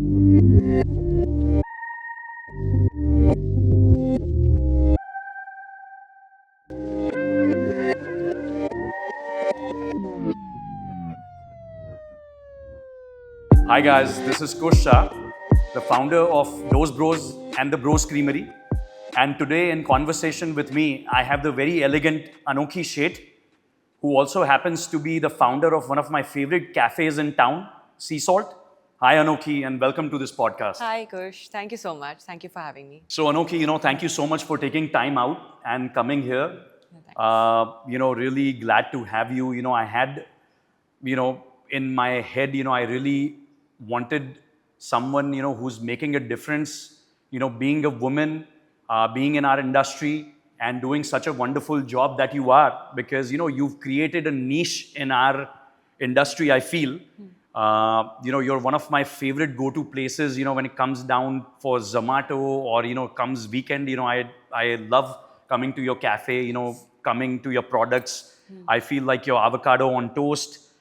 Hi guys, this is Kush Shah, the founder of Those Bros and the Bros Creamery. And today in conversation with me, I have the very elegant Anokhi Sheth, who also happens to be the founder of one of my favorite cafes in town, Sea Salt. Hi Anokhi, and welcome to this podcast. Hi, Kush. Thank you so much. Thank you for having me. So Anokhi, thank you so much for taking time out and coming here. Thanks. Really glad to have you. I had, in my head, I really wanted someone, who's making a difference, being a woman, being in our industry and doing such a wonderful job that you are, because, you've created a niche in our industry, I feel. You're one of my favorite go-to places, when it comes down for Zomato or, comes weekend, I love coming to your cafe, coming to your products. I feel like your avocado on toast,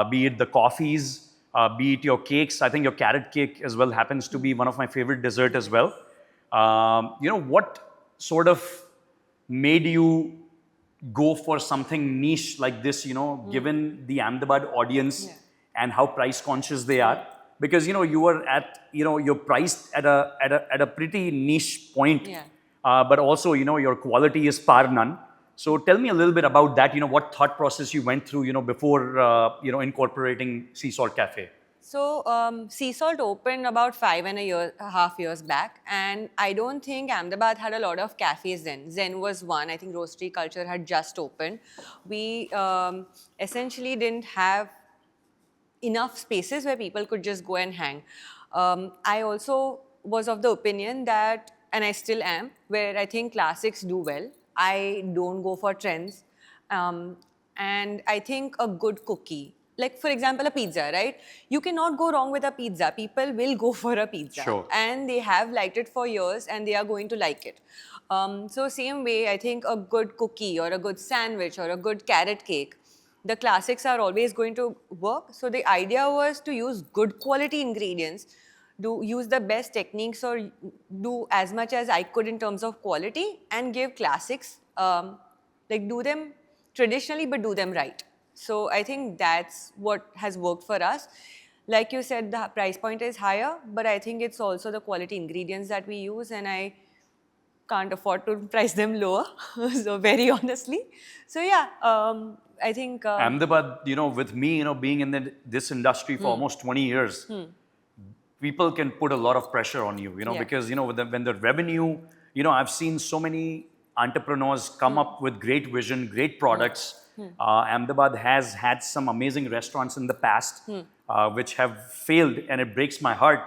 be it the coffees, be it your cakes. I think your carrot cake as well happens to be one of my favorite dessert as well. What sort of made you go for something niche like this, given the Ahmedabad audience and how price conscious they are? Because, you were at, you're priced at a pretty niche point, but also, your quality is par none. So tell me a little bit about that, what thought process you went through, before, incorporating Sea Salt Cafe. So, Sea Salt opened about 5.5 years back, and I don't think Ahmedabad had a lot of cafes then. Zen was one. I think Roastery Culture had just opened. We essentially didn't have enough spaces where people could just go and hang. I also was of the opinion that, and I still am, where I think classics do well. I don't go for trends. And I think a good cookie, like for example, a pizza, right? You cannot go wrong with a pizza. People will go for a pizza. Sure. And they have liked it for years and they are going to like it. So same way, I think a good cookie or a good sandwich or a good carrot cake, the classics are always going to work. So the idea was to use good quality ingredients, use the best techniques or do as much as I could in terms of quality and give classics, like do them traditionally but do them right. So I think that's what has worked for us. Like you said, the price point is higher, but I think it's also the quality ingredients that we use, and I can't afford to price them lower. So very honestly. So yeah, I think... Ahmedabad, with me, being in this industry for almost 20 years, people can put a lot of pressure on you, because, when the revenue, I've seen so many entrepreneurs come up with great vision, great products. Ahmedabad has had some amazing restaurants in the past, which have failed, and it breaks my heart.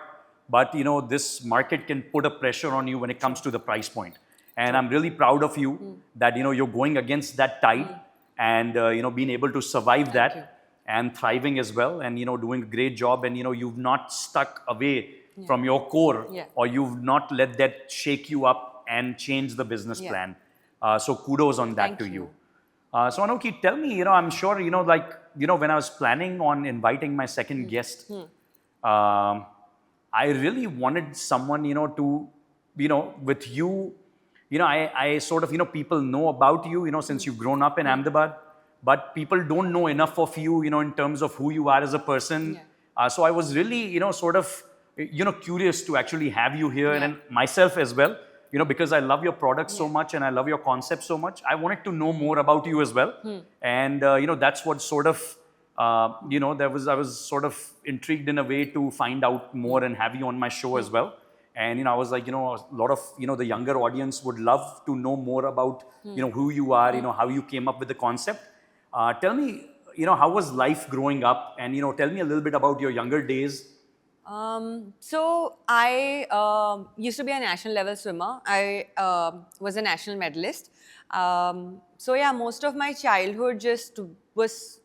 But, this market can put a pressure on you when it comes to the price point. And I'm really proud of you that, you're going against that tide and, being able to survive that and thriving as well, and, doing a great job. And, you've not stuck away from your core, or you've not let that shake you up and change the business plan. So kudos on that to you. So Anokhi, tell me, I'm sure, when I was planning on inviting my second guest, I really wanted someone, to, with you, I sort of, people know about you, since you've grown up in Ahmedabad, but people don't know enough of you, in terms of who you are as a person. So I was really, sort of, curious to actually have you here, and myself as well, because I love your product so much and I love your concept so much. I wanted to know more about you as well. And, that's what sort of, I was sort of intrigued in a way to find out more and have you on my show as well. And, I was like, a lot of, the younger audience would love to know more about, who you are, how you came up with the concept. Tell me, how was life growing up? And, tell me a little bit about your younger days. So I used to be a national level swimmer. I was a national medalist. So yeah, most of my childhood just was,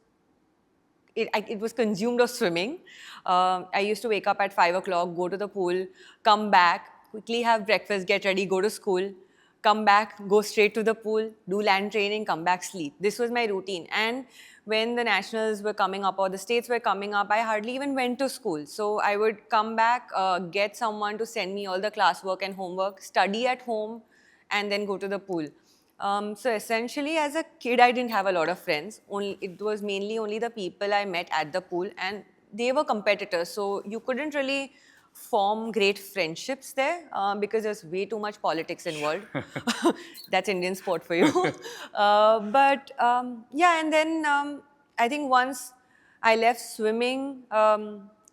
it was consumed of swimming. I used to wake up at 5 o'clock, go to the pool, come back, quickly have breakfast, get ready, go to school, come back, go straight to the pool, do land training, come back, sleep. This was my routine. And when the nationals were coming up or the states were coming up, I hardly even went to school. So I would come back, get someone to send me all the classwork and homework, study at home, and then go to the pool. So essentially, as a kid, I didn't have a lot of friends. It was mainly only the people I met at the pool, and they were competitors. So you couldn't really form great friendships there because there's way too much politics involved. That's Indian sport for you. Yeah, and then I think once I left swimming,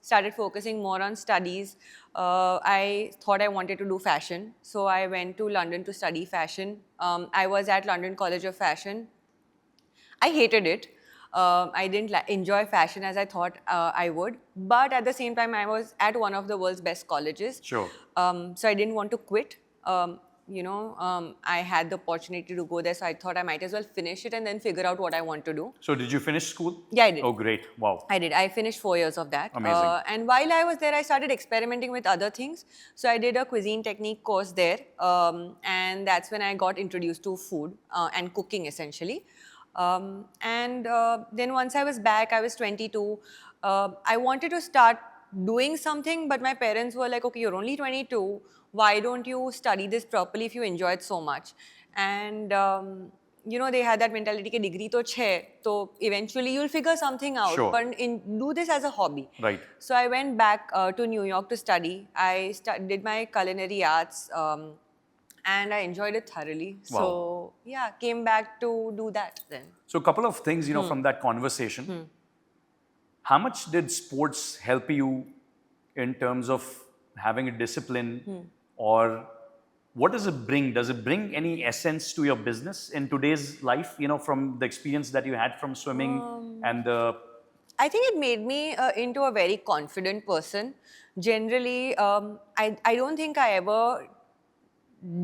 started focusing more on studies. I thought I wanted to do fashion, so I went to London to study fashion. I was at London College of Fashion. I hated it. I didn't enjoy fashion as I thought I would. But at the same time, I was at one of the world's best colleges. Sure. So I didn't want to quit. I had the opportunity to go there, so I thought I might as well finish it and then figure out what I want to do. So did you finish school? Yeah, I did. Oh, great. Wow. I did. I finished 4 years of that. Amazing. And while I was there, I started experimenting with other things. So I did a cuisine technique course there. And that's when I got introduced to food and cooking, essentially. Then once I was back, I was 22. I wanted to start doing something, but my parents were like, okay, you're only 22. Why don't you study this properly if you enjoy it so much? And they had that mentality that degree to chhe, so eventually you'll figure something out. Sure. But do this as a hobby. Right. So I went back to New York to study. I did my culinary arts. And I enjoyed it thoroughly. Wow. So yeah, came back to do that then. So a couple of things, from that conversation. How much did sports help you in terms of having a discipline, or what does it bring? Does it bring any essence to your business in today's life, from the experience that you had from swimming and the... I think it made me into a very confident person. Generally, I don't think I ever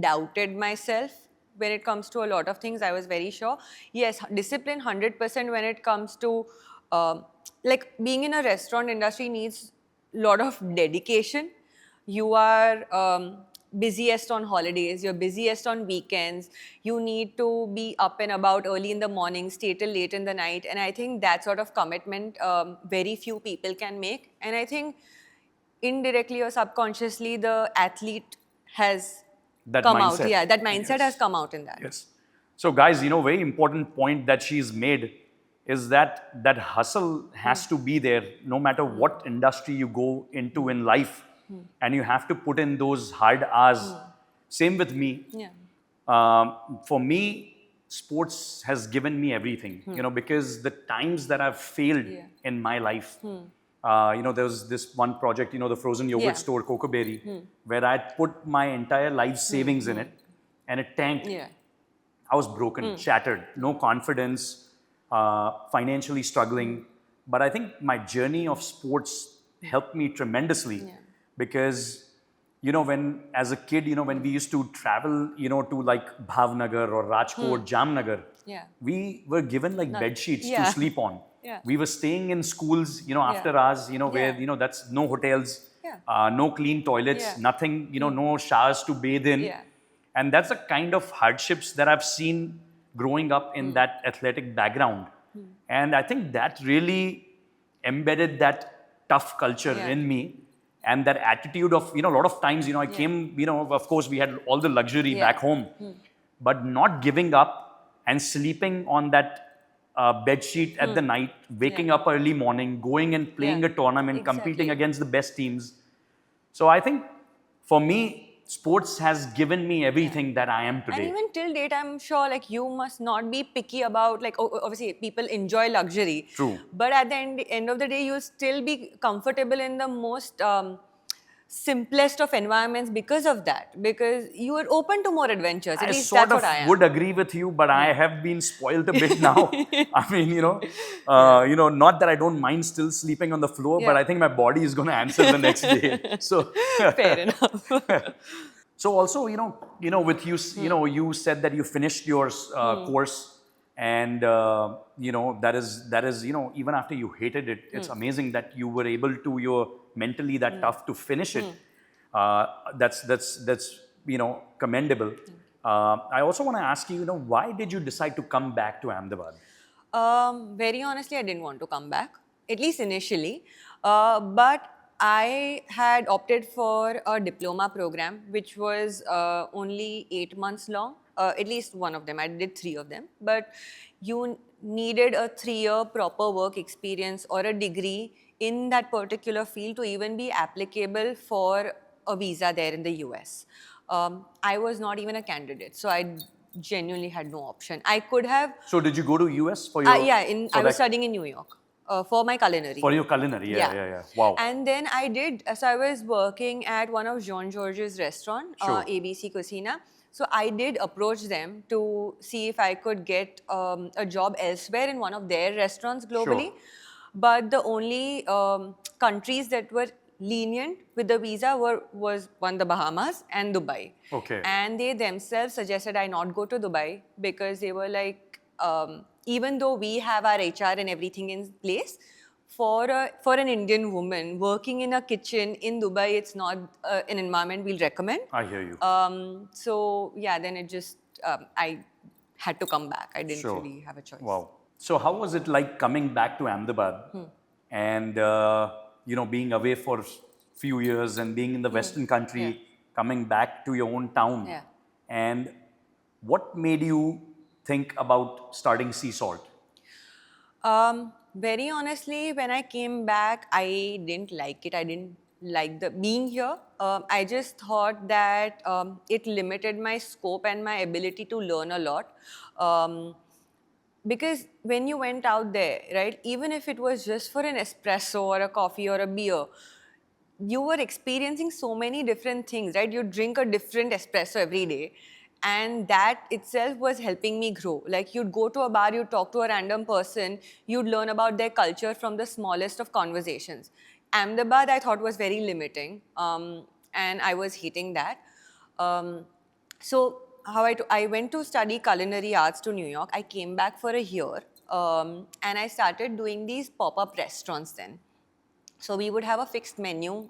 doubted myself when it comes to a lot of things. I was very sure. Yes, discipline 100% when it comes to like being in a restaurant industry needs a lot of dedication. You are busiest on holidays, you're busiest on weekends. You need to be up and about early in the morning, stay till late in the night. And I think that sort of commitment very few people can make. And I think indirectly or subconsciously, the athlete has That come mindset. out. Yeah, that mindset Yes. has come out in that. Yes. So guys, very important point that she's made is that hustle has to be there no matter what industry you go into in life. And you have to put in those hard hours. Same with me. Yeah. For me, sports has given me everything, because the times that I've failed in my life, there was this one project, the frozen yogurt Yeah. store, Coco Berry, where I put my entire life savings in it, and it tanked. Yeah. I was broken, shattered, no confidence, financially struggling. But I think my journey of sports helped me tremendously because, when as a kid, when we used to travel, to like Bhavnagar or Rajkot, Jamnagar, Yeah. we were given like bed sheets to sleep on. Yeah. We were staying in schools, after hours, where, that's no hotels, Yeah. no clean toilets, Yeah. nothing, no showers to bathe in. Yeah. And that's the kind of hardships that I've seen growing up in that athletic background. And I think that really embedded that tough culture Yeah. in me. And that attitude of, a lot of times, I came, of course, we had all the luxury back home, but not giving up and sleeping on that bed sheet at the night, waking up early morning, going and playing a tournament, competing against the best teams. So I think for me, sports has given me everything that I am today. And even till date, I'm sure like you must not be picky about like obviously people enjoy luxury. True. But at the end of the day, you'll still be comfortable in the most simplest of environments because of that. Because you are open to more adventures. At I least sort that's of what I am. would agree with you, but I have been spoiled a bit now. I mean, not that I don't mind still sleeping on the floor, but Yeah. I think my body is going to answer the next day. So, Fair enough. so also, with you, you said that you finished your course, and that is, even after you hated it, it's amazing that you were able to, you're mentally that tough to finish it. That's commendable. I also want to ask you, why did you decide to come back to Ahmedabad? Very honestly, I didn't want to come back, at least initially. But I had opted for a diploma program, which was only 8 months long. At least one of them. I did three of them. But you needed a 3 year proper work experience or a degree in that particular field to even be applicable for a visa there in the US. I was not even a candidate, so I genuinely had no option. I could have So did you go to US for your yeah, for I was that studying in New York for my culinary. for your culinary? Yeah, Yeah. yeah, yeah. Wow. And then I did, so I was working at one of Jean Georges restaurant, Sure. ABC Cucina. So I did approach them to see if I could get a job elsewhere in one of their restaurants globally. Sure. But the only countries that were lenient with the visa was one, the Bahamas and Dubai. Okay. And they themselves suggested I not go to Dubai because they were like, even though we have our HR and everything in place, for an Indian woman working in a kitchen in Dubai, it's not an environment we'll recommend. I hear you. So yeah, then it just I had to come back. I didn't Sure. really have a choice. Wow. So how was it like coming back to Ahmedabad and being away for few years and being in the Western country, coming back to your own town? Yeah. And what made you think about starting Sea Salt? Very honestly, when I came back, I didn't like it. I didn't like the being here. I just thought that it limited my scope and my ability to learn a lot. Because when you went out there, right, even if it was just for an espresso or a coffee or a beer, you were experiencing so many different things, right? You drink a different espresso every day. And that itself was helping me grow. Like you'd go to a bar, you'd talk to a random person, you'd learn about their culture from the smallest of conversations. Ahmedabad, I thought, was very limiting. And I was hating that. So I went to study culinary arts to New York. I came back for a year. And I started doing these pop-up restaurants then. So we would have a fixed menu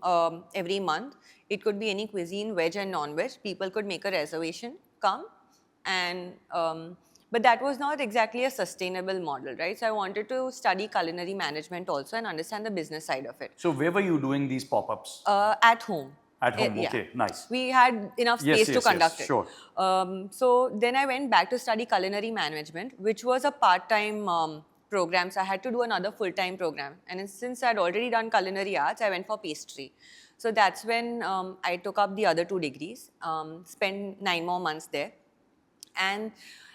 every month. It could be any cuisine, veg and non-veg. People could make a reservation, come, and but that was not exactly a sustainable model, right? So I wanted to study culinary management also and understand the business side of it. So where were you doing these pop-ups? At home. At home, Yeah. okay, nice. We had enough Yes, space to yes, conduct yes, it. sure. So then I went back to study culinary management, which was a part-time program. So I had to do another full-time program. And since I'd already done culinary arts, I went for pastry. So that's when I took up the other 2 degrees, spent 9 more months there. And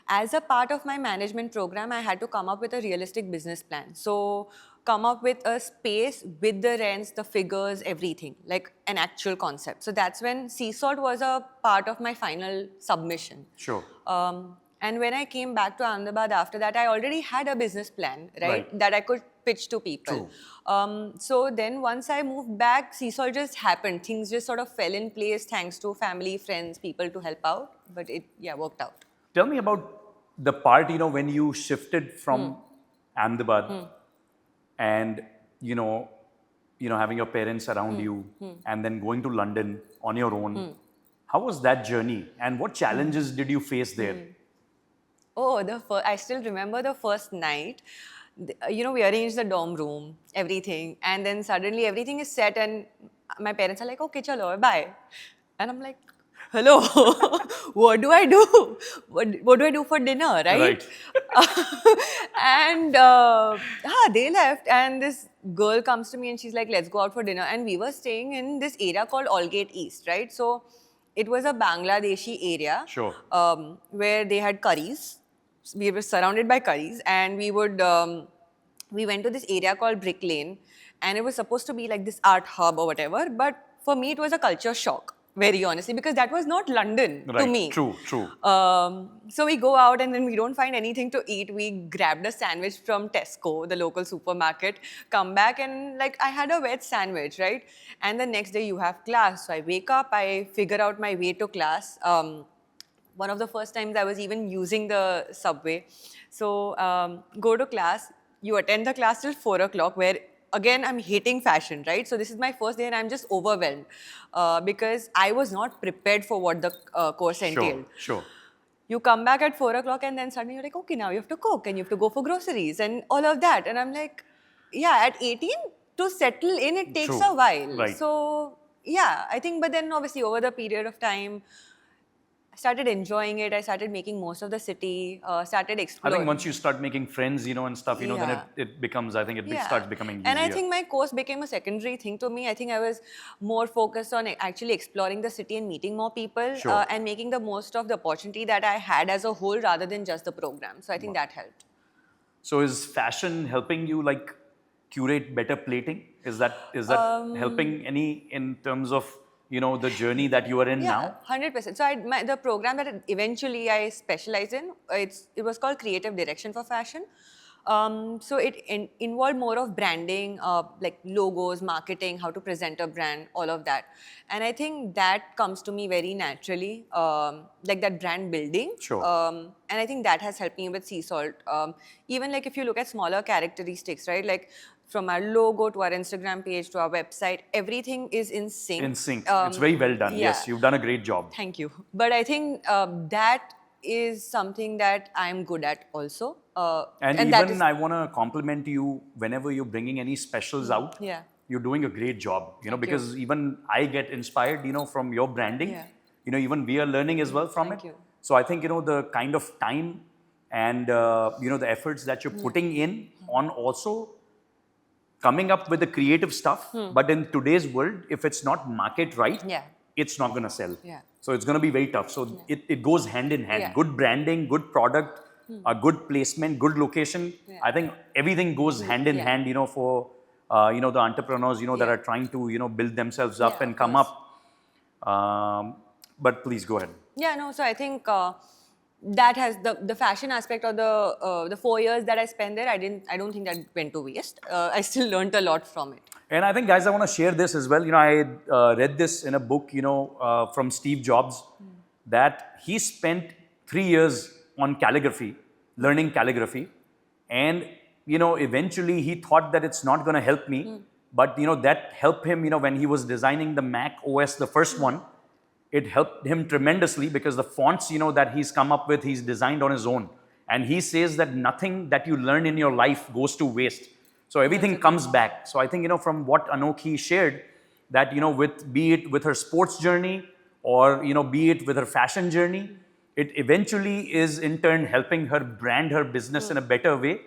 as a part of my management program, I had to come up with a realistic business plan. So come up with a space with the rents, the figures, everything, like an actual concept. So that's when Sea Salt was a part of my final submission. Sure. And when I came back to Ahmedabad after that, I already had a business plan, Right. that I could pitch to people. So then once I moved back, Sea Salt just happened. Things just sort of fell in place thanks to family, friends, people to help out. But it, worked out. Tell me about the part, when you shifted from Ahmedabad and, having your parents around you and then going to London on your own. How was that journey and what challenges did you face there? Oh, I still remember the first night. We arranged the dorm room, everything, and then suddenly everything is set, and my parents are like, "Okay, chalo, bye," and I'm like, "Hello, what do I do? What do I do for dinner, right?" And they left, and this girl comes to me and she's like, "Let's go out for dinner," and we were staying in this area called Aldgate East, right? So it was a Bangladeshi area, Sure. where they had curries. We were surrounded by curries, and we went to this area called Brick Lane, and it was supposed to be like this art hub or whatever. But for me, it was a culture shock, very honestly, because that was not London to me. True. So we go out, and then we don't find anything to eat. We grabbed a sandwich from Tesco, the local supermarket, come back, and like I had a veg sandwich, right? And the next day you have class. So I wake up, I figure out my way to class. One of the first times I was even using the subway. So go to class, you attend the class till 4 o'clock, where again I'm hating fashion, right? So this is my first day and I'm just overwhelmed because I was not prepared for what the course entailed. Sure. You come back at 4 o'clock and then suddenly you're like, okay, now you have to cook and you have to go for groceries and all of that. And I'm like, yeah, at 18 to settle in, it takes True. a while. Right. So yeah, I think, but then obviously over the period of time, I started enjoying it. I started making most of the city, started I exploring. think once you start making friends, and stuff, then Yeah. it becomes, I think it starts becoming easier. And I think my course became a secondary thing to me. I think I was more focused on actually exploring the city and meeting more people Sure. and making the most of the opportunity that I had as a whole rather than just the program. So I think that helped. So is fashion helping you like curate better plating? Is that helping any in terms of the journey that you are in Yeah, now? 100%. So the program that eventually I specialized in, it was called Creative Direction for Fashion. So it involved more of branding, like logos, marketing, how to present a brand, all of that. And I think that comes to me very naturally, like that brand building. Sure. And I think that has helped me with Sea Salt. Even like if you look at smaller characteristics, right? Like from our logo to our Instagram page to our website, everything is in sync. In sync. It's very well done. Yeah. Yes, you've done a great job. Thank you. But I think that is something that I'm good at also. And that even is, I want to compliment you whenever you're bringing any specials out. Yeah. You're doing a great job. Thank because even I get inspired, from your branding. Yeah. Even we are learning as well from Thank it. you. So I think the kind of time and the efforts that you're putting in on also coming up with the creative stuff. But in today's world, if it's not market right, Yeah. it's not going to sell. Yeah. So it's going to be very tough. So it goes hand in hand. Yeah. Good branding, good product, a good placement, good location. Yeah. I think everything goes hand in Yeah. hand, for the entrepreneurs, that are trying to build themselves up Yeah, and of come course. up. But please go ahead. Yeah, no, so I think that has the fashion aspect or the 4 years that I spent there, I don't think that went to waste. I still learned a lot from it. And I think, guys, I want to share this as well. I read this in a book, from Steve Jobs, that he spent 3 years on calligraphy, learning calligraphy. And, eventually he thought that it's not going to help me. But, that helped him, when he was designing the Mac OS, the first one. It helped him tremendously because the fonts, that he's come up with, he's designed on his own. And he says that nothing that you learn in your life goes to waste. So everything comes back. So I think, from what Anokhi shared, that, be it with her sports journey or, be it with her fashion journey, it eventually is in turn helping her brand her business in a better way.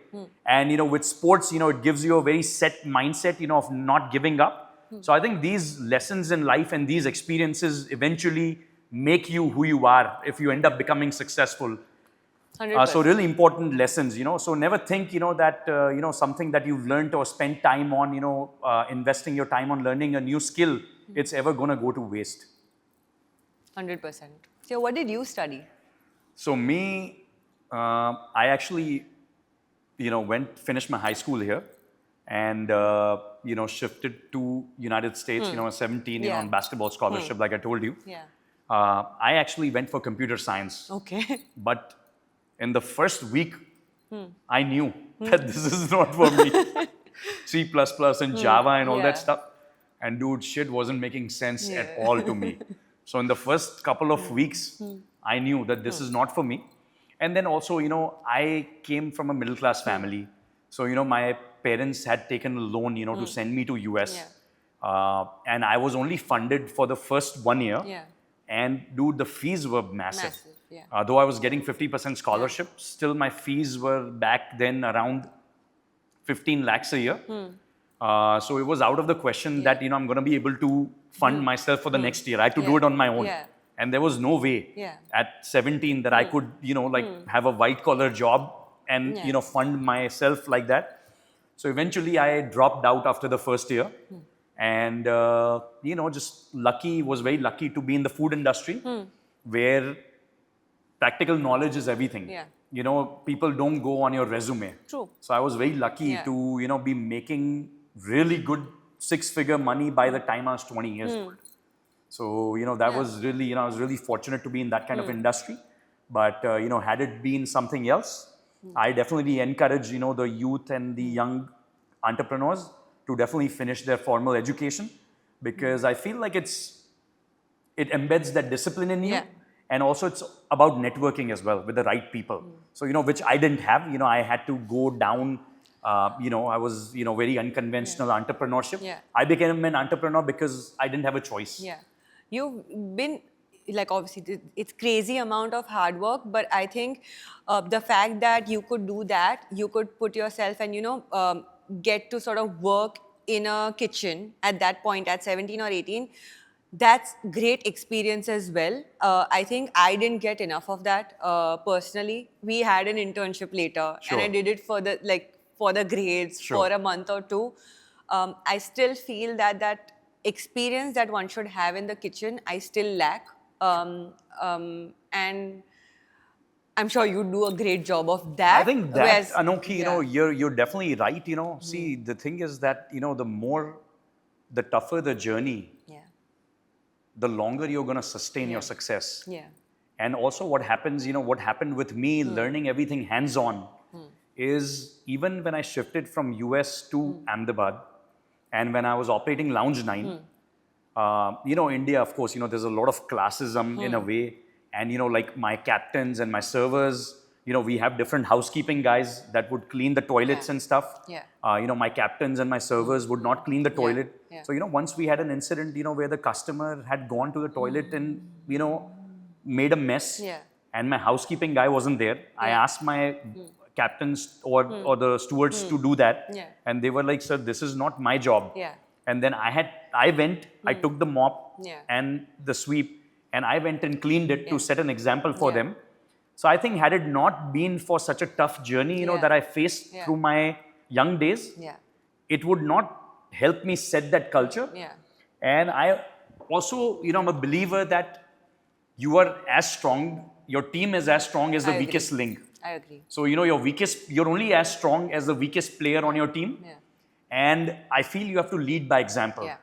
And, with sports, it gives you a very set mindset, of not giving up. So I think these lessons in life and these experiences eventually make you who you are if you end up becoming successful. 100%. So really important lessons, So never think, that, something that you've learned or spent time on, investing your time on learning a new skill, it's ever going to go to waste. 100%. So what did you study? So me, I actually, finished my high school here and, shifted to United States, at 17, on basketball scholarship, like I told you. Yeah. I actually went for computer science. Okay. But in the first week, I knew that this is not for me. C++ and Java and all that stuff. And dude, shit wasn't making sense at all to me. So in the first couple of weeks, I knew that this is not for me. And then also, I came from a middle class family. So, my parents had taken a loan, to send me to US. Yeah. And I was only funded for the first 1 year. Yeah. And dude, the fees were massive. Massive, yeah. Though I was getting 50% scholarship, still my fees were back then around 15 lakhs a year. So it was out of the question that, I'm going to be able to fund myself for the next year. I had to do it on my own. Yeah. And there was no way at 17 that I could, have a white collar job and, fund myself like that. So eventually I dropped out after the first year. And, was very lucky to be in the food industry where practical knowledge is everything. Yeah. People don't go on your resume. True. So I was very lucky to, be making really good 6-figure money by the time I was 20 years old. So, that was really, I was really fortunate to be in that kind of industry. But, had it been something else, I definitely encourage, the youth and the young entrepreneurs to definitely finish their formal education because I feel like it embeds that discipline in you. Yeah. And also it's about networking as well with the right people. So, which I didn't have. I had to go down. I was, very unconventional entrepreneurship. Yeah. I became an entrepreneur because I didn't have a choice. Yeah. You've been, like, obviously, it's crazy amount of hard work, but I think the fact that you could do that, you could put yourself and, get to sort of work in a kitchen at that point at 17 or 18, that's great experience as well. I think I didn't get enough of that personally. We had an internship later, and I Sure. did it for the grades Sure. for a month or two. I still feel that experience that one should have in the kitchen, I still lack. And I'm sure you do a great job of that. I think that, whereas- Anokhi, yeah. you're definitely right. See, the thing is that, the tougher the journey, Yeah. the longer you're going to sustain your success. Yeah. And also what happens, what happened with me learning everything hands-on is even when I shifted from US to Ahmedabad and when I was operating Lounge 9, India, of course, there's a lot of classism in a way. And, like my captains and my servers, we have different housekeeping guys that would clean the toilets and stuff. Yeah. My captains and my servers would not clean the toilet. Yeah. So, once we had an incident, where the customer had gone to the toilet and, made a mess. Yeah. And my housekeeping guy wasn't there. I asked my captains or the stewards to do that. Yeah. And they were like, sir, this is not my job. Yeah. And then I went, I took the mop Yeah. and the sweep, and I went and cleaned it to set an example for Yeah. them. So I think had it not been for such a tough journey, that I faced through my young days, Yeah. it would not help me set that culture. Yeah. And I also, I'm a believer that you are as strong, your team is as strong as the I agree. weakest link. I agree. So, you're only as strong as the weakest player on your team. Yeah. And I feel you have to lead by example. Yeah.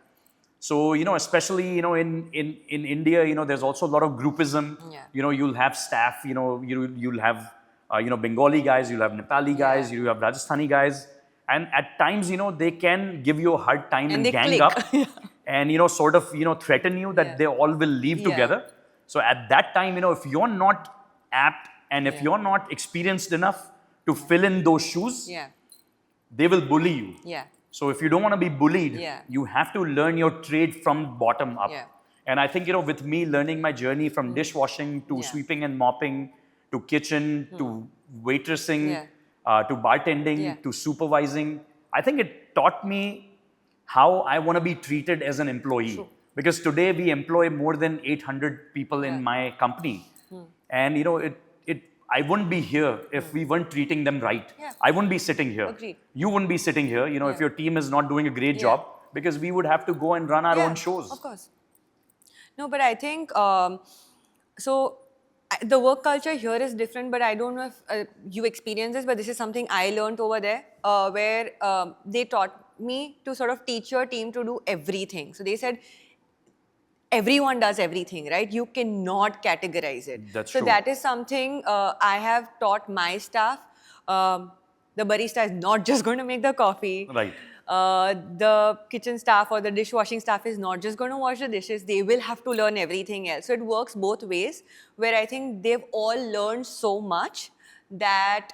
So, especially, in India, there's also a lot of groupism. Yeah. You'll have staff, you'll have, Bengali guys, you'll have Nepali guys, Yeah. you have Rajasthani guys. And at times, they can give you a hard time and they gang click. up and, sort of, threaten you that Yeah. they all will leave Yeah. together. So at that time, if you're not apt and if you're not experienced enough to fill in those shoes, Yeah. they will bully you. Yeah. So if you don't want to be bullied, Yeah. you have to learn your trade from bottom up. Yeah. And I think, with me learning my journey from dishwashing to sweeping and mopping, to kitchen, to waitressing, Yeah. to bartending, Yeah. to supervising, I think it taught me how I want to be treated as an employee. True. Because today we employ more than 800 people in my company. And, I wouldn't be here if we weren't treating them right. Yeah. I wouldn't be sitting here. Agreed. You wouldn't be sitting here, if your team is not doing a great Yeah. job, because we would have to go and run our Yeah, own shows. Of course. No, but I think the work culture here is different. But I don't know if you experience this, but this is something I learned over there, where they taught me to sort of teach your team to do everything. So they said, everyone does everything, right? You cannot categorize it. That's so true. that is something I have taught my staff. The barista is not just going to make the coffee. Right. The kitchen staff or the dishwashing staff is not just going to wash the dishes. They will have to learn everything else. So it works both ways, where I think they've all learned so much that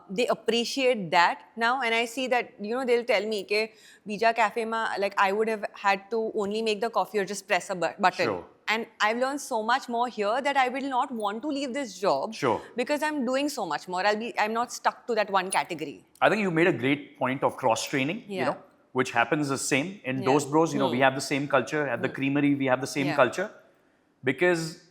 they appreciate that now. And I see that, they'll tell me, ke Bija Cafe ma, like I would have had to only make the coffee or just press a button. Sure. And I've learned so much more here that I will not want to leave this job. Sure. Because I'm doing so much more. I'm not stuck to that one category. I think you made a great point of cross-training, Yeah. which happens the same. In Yeah. Dos Bros, we have the same culture. At the creamery, we have the same Yeah. culture. Because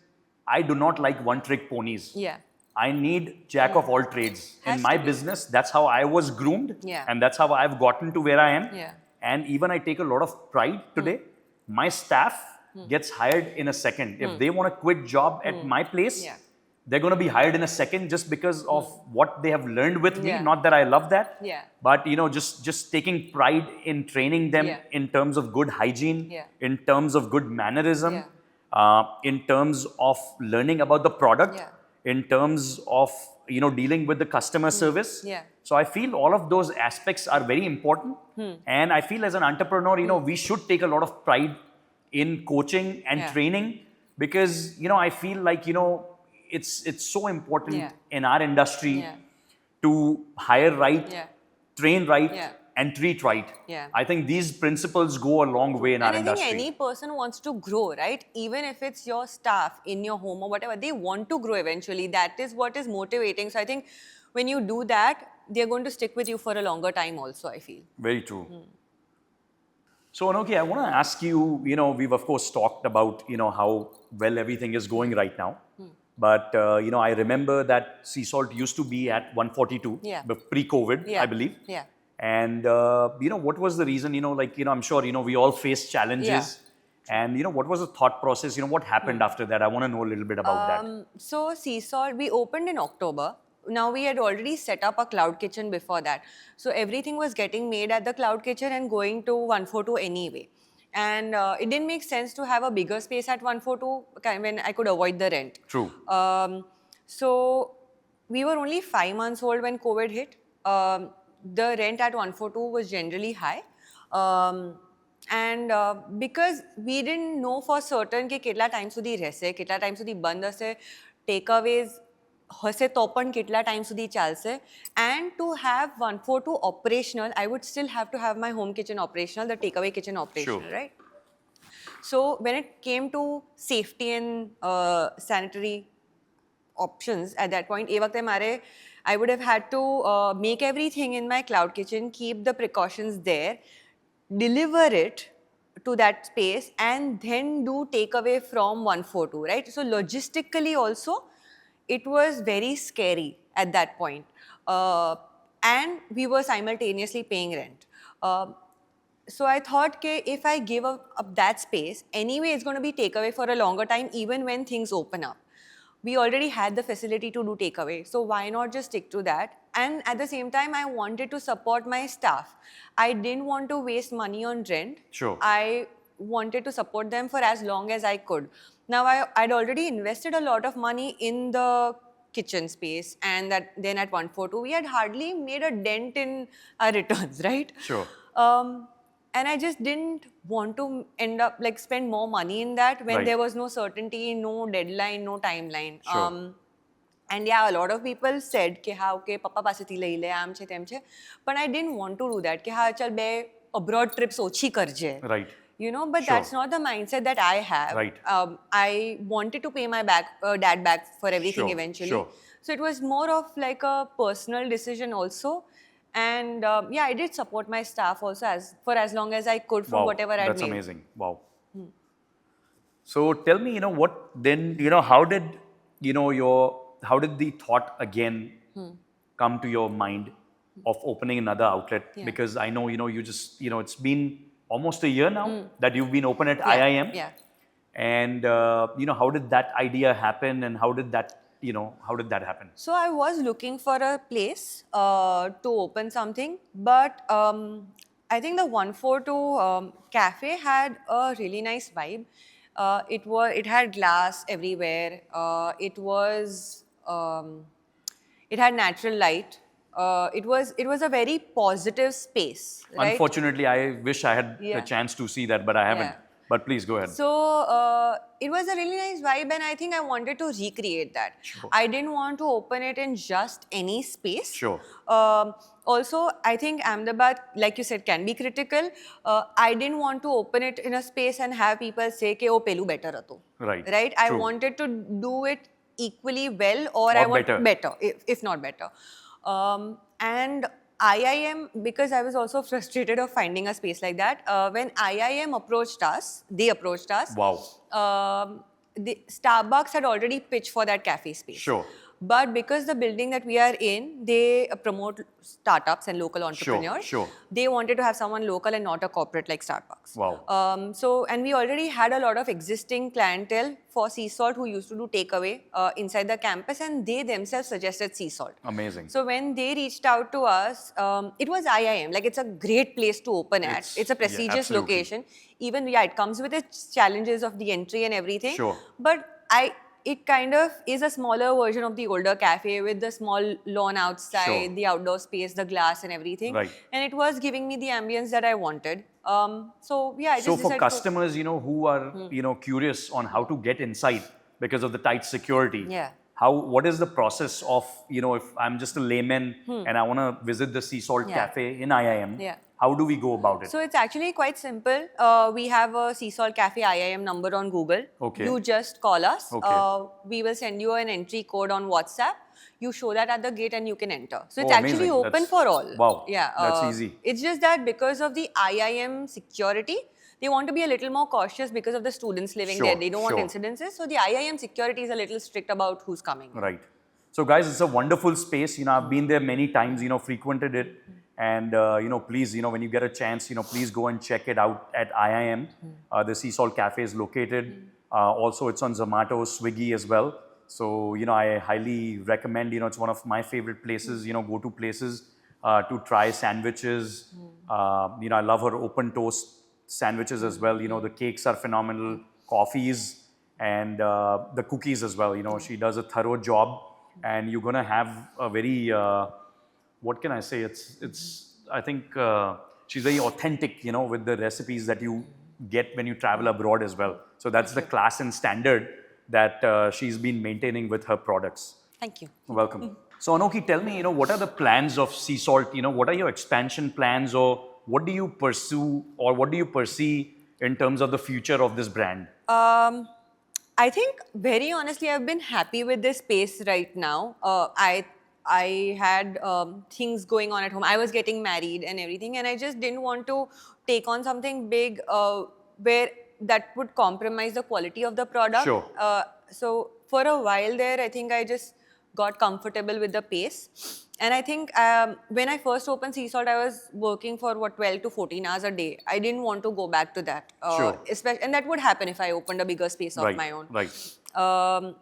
I do not like one-trick ponies. Yeah. I need jack of all trades. Has In my to be. business, that's how I was groomed. Yeah. And that's how I've gotten to where I am. Yeah. And even I take a lot of pride today. My staff gets hired in a second. If they want to quit job at my place, Yeah. they're going to be hired in a second just because of what they have learned with me. Yeah. Not that I love that. Yeah. But, just taking pride in training them Yeah. in terms of good hygiene, Yeah. in terms of good mannerism, Yeah. in terms of learning about the product, Yeah. in terms of, dealing with the customer service. Yeah. So I feel all of those aspects are very important. And I feel as an entrepreneur, we should take a lot of pride in coaching and Yeah. training because I feel like it's so important Yeah. in our industry Yeah. to hire right, Yeah. train right, Yeah. and treat right. Yeah. I think these principles go a long way in our And I think industry. any person wants to grow, right? Even if it's your staff in your home or whatever, they want to grow eventually. That is what is motivating. So I think when you do that, they're going to stick with you for a longer time also, I feel. Very true. So, Anokhi, I want to ask you, we've of course talked about, how well everything is going right now. But, I remember that sea salt used to be at 142 Yeah. pre-COVID, I Yeah. believe. Yeah. And, what was the reason, I'm sure, we all faced Yeah. challenges. And, what was the thought process? What happened after that? I want to know a little bit about that. So Sea Salt, we opened in October. Now we had already set up a cloud kitchen before that. So everything was getting made at the cloud kitchen and going to 142 anyway. And it didn't make sense to have a bigger space at 142 when I could avoid the rent. True. So we were only 5 months old when COVID hit. The rent at 142 was generally high. And because we didn't know for certain કે કેટલા time સુધી રહેશે, કેટલા time સુધી બંધ હશે, takeaways હશે તો પણ કેટલા time સુધી ચાલશે, and to have 142 operational, I would still have to have my home kitchen operational, the takeaway kitchen operational, Sure. right? So when it came to safety and sanitary options at that point, એ વખતે મારે I would have had to make everything in my cloud kitchen, keep the precautions there, deliver it to that space, and then do takeaway from 142, right? So logistically also, it was very scary at that point. And we were simultaneously paying rent. So I thought that if I give up that space, anyway, it's going to be takeaway for a longer time, even when things open up. We already had the facility to do takeaway, so why not just stick to that? And at the same time, I wanted to support my staff. I didn't want to waste money on rent. Sure. I wanted to support them for as long as I could. Now, I'd already invested a lot of money in the kitchen space, and then at 142, we had hardly made a dent in our returns, right? Sure. And I just didn't want to end up spend more money in that when Right. there was no certainty, no deadline, no timeline. Sure. And yeah, a lot of people said कि हाँ okay पप्पा पासेથી લઈ લે આમ છે તેમ છે, but I didn't want to do that कि हाँ चल બે abroad trips ઓછી કરજે. Right. But Sure. that's not the mindset that I have. Right. I wanted to pay my dad back for everything Sure, eventually. sure. So it was more of like a personal decision also. And yeah, I did support my staff also for as long as I could from Wow, whatever I'd that's made. amazing. Wow. So tell me, what then, how did, how did the thought again come to your mind of opening another outlet? Yeah. Because I know, you just, it's been almost a year now that you've been open at Yeah, IIM. yeah. And, how did that idea happen, and how did that, how did that happen? So I was looking for a place to open something, but I think the 142 cafe had a really nice vibe. It had glass everywhere. It had natural light. It was a very positive space, right? Unfortunately, I wish I had Yeah. a chance to see that, but I haven't. Yeah. But please go ahead. So it was a really nice vibe, and I think I wanted to recreate that. Sure. I didn't want to open it in just any space. Sure. Also, I think Ahmedabad, like you said, can be critical. I didn't want to open it in a space and have people say कि oh pelu better hato. Right. Right. I True. wanted to do it equally well, or Or I want better. if not better. And IIM, because I was also frustrated of finding a space like that. When IIM approached us, they approached us. Wow. Starbucks had already pitched for that cafe space. Sure. But because the building that we are in, they promote startups and local entrepreneurs. Sure. They wanted to have someone local and not a corporate like Starbucks. Wow. And we already had a lot of existing clientele for Sea Salt who used to do takeaway inside the campus, and they themselves suggested Sea Salt. Amazing. So when they reached out to us, it was IIM. Like, it's a great place to open at. It's a prestigious absolutely. location. Even, yeah, it comes with its challenges of the entry and everything. Sure. But it kind of is a smaller version of the older cafe with the small lawn outside, Sure. the outdoor space, the glass and everything. Right. And it was giving me the ambience that I wanted. So yeah, I So just for decided to. customers, who are, curious on how to get inside because of the tight security, Yeah. what is the process of, if I'm just a layman and I want to visit the Sea Salt Yeah. Cafe in IIM, Yeah. how do we go about it? So it's actually quite simple. We have a Sea Salt Cafe IIM number on Google. Okay. You just call us. Okay. We will send you an entry code on WhatsApp. You show that at the gate and you can enter. So it's Oh, actually amazing. open That's, for all. wow. Yeah. That's easy. It's just that because of the IIM security, they want to be a little more cautious because of the students living there. Sure, They don't want sure. incidences. So the IIM security is a little strict about who's coming. Right. So, guys, it's a wonderful space. I've been there many times, frequented it. And, please, when you get a chance, please go and check it out at IIM. The Sea Salt Cafe is located. Also, it's on Zomato, Swiggy as well. So, I highly recommend, it's one of my favorite places, go-to places to try sandwiches. I love her open toast sandwiches as well. The cakes are phenomenal, coffees, and the cookies as well. She does a thorough job, and you're gonna have a very what can I say? I think she's very authentic. With the recipes that you get when you travel abroad as well. So that's the class and standard that she's been maintaining with her products. Thank you. Welcome. So Anokhi, tell me, what are the plans of Sea Salt? What are your expansion plans, or what do you pursue, or what do you perceive in terms of the future of this brand? I think, very honestly, I've been happy with this space right now. I had things going on at home. I was getting married and everything, and I just didn't want to take on something big where that would compromise the quality of the product. Sure. So for a while there, I think I just got comfortable with the pace. And I think when I first opened Sea Salt, I was working for 12 to 14 hours a day. I didn't want to go back to that. Sure. And that would happen if I opened a bigger space of my own. Right. Um,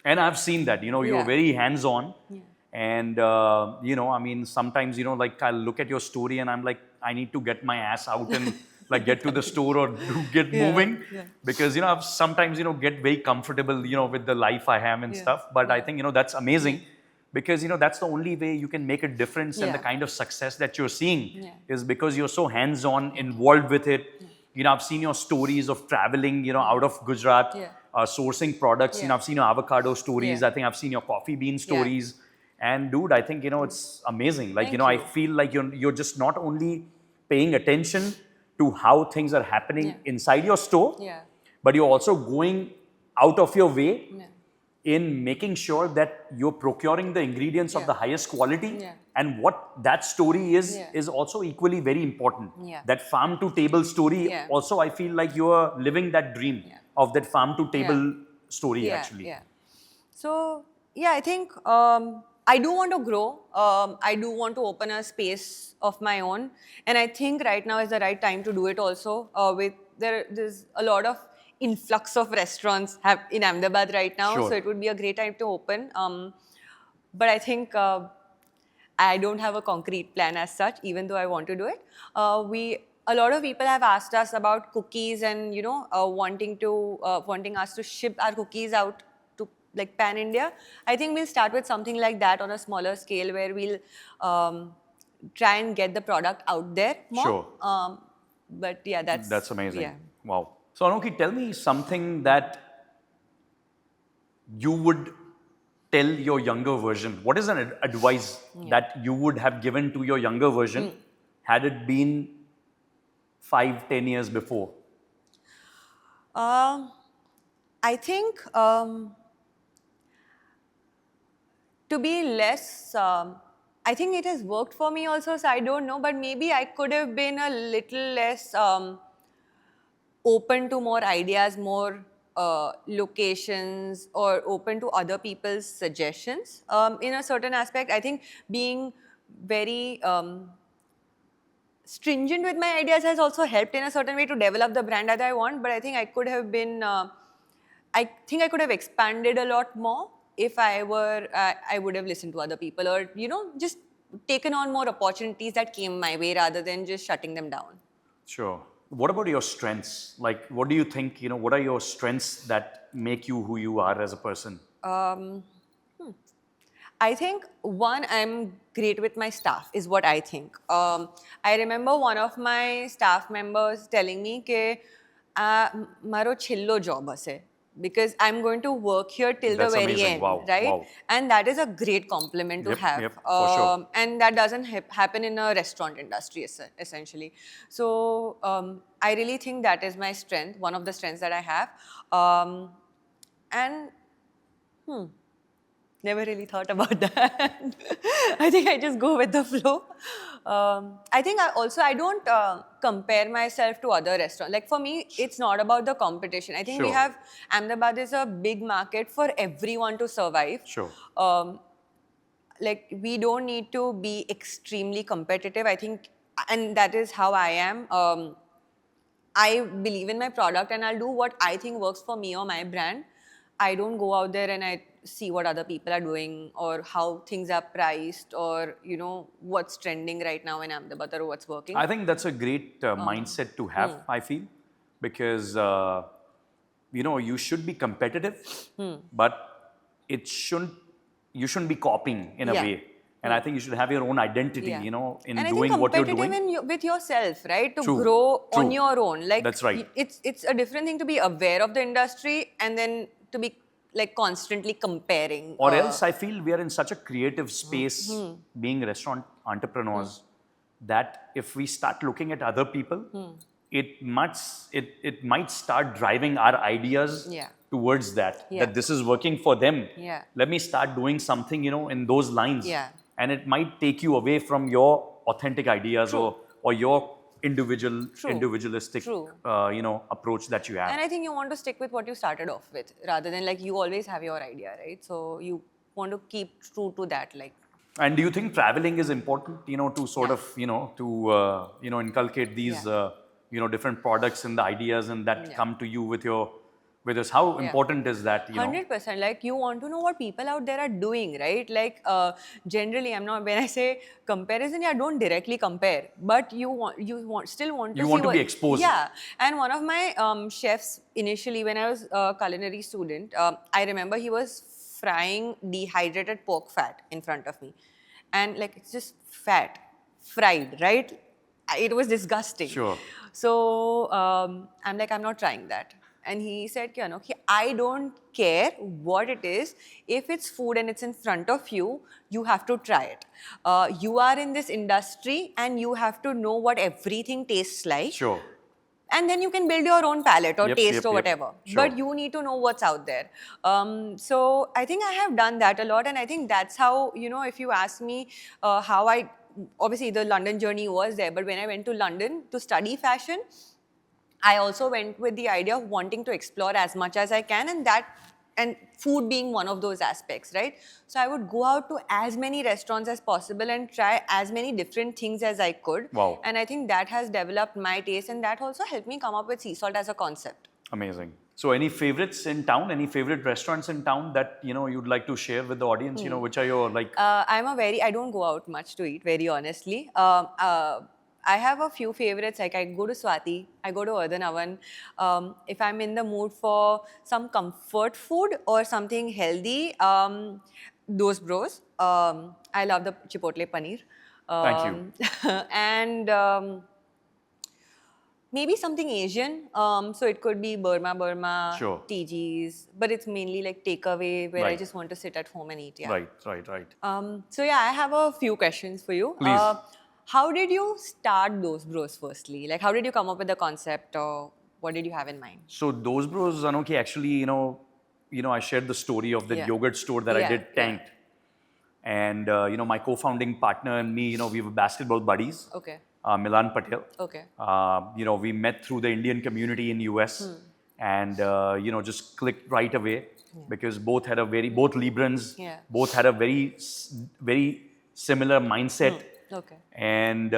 And I've seen that, you're Yeah. very hands-on. Yeah. And, I mean, sometimes, like I'll look at your story and I'm like, I need to get my ass out and like get to the store or get moving. Yeah. Because, I've sometimes, get very comfortable, with the life I have and stuff. But I think, that's amazing. Because, that's the only way you can make a difference and the kind of success that you're seeing is because you're so hands-on, involved with it. I've seen your stories of traveling, out of Gujarat, sourcing products. I've seen your avocado stories. I think I've seen your coffee bean stories. And dude, I think, it's amazing. Like, Thank I you. feel like you're just not only paying attention to how things are happening inside your store, but you're also going out of your way in making sure that you're procuring the ingredients of the highest quality, and what that story is also equally very important. That farm to table story also, I feel like you're living that dream of that farm to table story actually. So yeah, I think I do want to grow. I do want to open a space of my own, and I think right now is the right time to do it. Also, there's a lot of influx of restaurants in Ahmedabad right now, Sure. so it would be a great time to open. But I think I don't have a concrete plan as such, even though I want to do it. A lot of people have asked us about cookies and wanting us to ship our cookies out to like pan India. I think we'll start with something like that on a smaller scale where we'll try and get the product out there more. Sure. But yeah, That's amazing. Yeah. Wow. So Anokhi, tell me something that you would tell your younger version. What is an advice that you would have given to your younger version had it been 5-10 years before? I think to be less, I think it has worked for me also, so I don't know, but maybe I could have been a little less open to more ideas, more locations, or open to other people's suggestions. In a certain aspect, I think being very stringent with my ideas has also helped in a certain way to develop the brand that I want, but I think I could have been, I think I could have expanded a lot more if I would have listened to other people, or, just taken on more opportunities that came my way rather than just shutting them down. Sure. What about your strengths? Like, what do you think, what are your strengths that make you who you are as a person? I think one, I'm great with my staff, is what I think. I remember one of my staff members telling me that maro chillo job ase because I'm going to work here till the That's very amazing. end, Wow. right? Wow. And that is a great compliment to Yep. have. Yep. For sure. And that doesn't happen in a restaurant industry, essentially. So I really think that is my strength, one of the strengths that I have. And never really thought about that. I think I just go with the flow. I think I don't compare myself to other restaurants. Like for me, it's not about the competition. I think we Sure. have Ahmedabad is a big market for everyone to survive. Sure. Like we don't need to be extremely competitive. I think, and that is how I am. I believe in my product and I'll do what I think works for me or my brand. I don't go out there and I see what other people are doing or how things are priced or what's trending right now in Ahmedabad or what's working. I think that's a great mindset to have, I feel, because, you should be competitive, but you shouldn't be copying in a Yeah. way. And I think you should have your own identity, Yeah. in And I think doing what you're competitive doing. with yourself, right? To True, grow on true. your own. Like That's right. It's a different thing to be aware of the industry and then to be like constantly comparing. Or else I feel we are in such a creative space, being restaurant entrepreneurs, that if we start looking at other people, it might start driving our ideas Yeah. towards that. Yeah. That this is working for them. Yeah. Let me start doing something, in those lines. Yeah. And it might take you away from your authentic ideas or your individualistic True. approach that you have. And I think you want to stick with what you started off with rather than like you always have your idea, right? So you want to keep true to that. Like, And do you think traveling is important, to sort Yeah. of, inculcate these, Yeah. different products and the ideas and that Yeah. come to you with us? How important is that, 100%. Like you want to know what people out there are doing, right? Like generally, I'm not when I say comparison, yeah, don't directly compare, but still want to You see want to what, be exposed. Yeah, and one of my chefs initially when I was a culinary student, I remember he was frying dehydrated pork fat in front of me, and like it's just fat, fried, right? It was disgusting. Sure. So I'm like, I'm not trying that. And he said, Anokhi, I don't care what it is. If it's food and it's in front of you, you have to try it. You are in this industry and you have to know what everything tastes like. Sure. And then you can build your own palate or Yep, taste yep, or yep. whatever. Sure. But you need to know what's out there. So I think I have done that a lot. And I think that's how, if you ask me how obviously the London journey was there. But when I went to London to study fashion, I also went with the idea of wanting to explore as much as I can, and food being one of those aspects, right? So I would go out to as many restaurants as possible and try as many different things as I could. Wow. And I think that has developed my taste, and that also helped me come up with sea salt as a concept. Amazing. So any favorites in town, any favorite restaurants in town that, you'd like to share with the audience, which are your like... I don't go out much to eat, very honestly. I have a few favorites, like I go to Swati, I go to Earthen Oven. If I'm in the mood for some comfort food or something healthy, those bros. I love the Chipotle paneer. Thank you. And maybe something Asian. So it could be Burma, Sure. TGs, but it's mainly like takeaway where I Right. just want to sit at home and eat. Yeah. Right. So yeah, I have a few questions for you. Please. How did you start those bros firstly? Like how did you come up with the concept or what did you have in mind? So those bros, Anokhi, actually, I shared the story of the Yeah. yogurt store that I Yeah, did, yeah. Tanked. And, my co-founding partner and me, we were basketball buddies. Okay. Milan Patel. Okay. We met through the Indian community in US and, just clicked right away because both Librans, Yeah. both had a very similar mindset. Okay. And,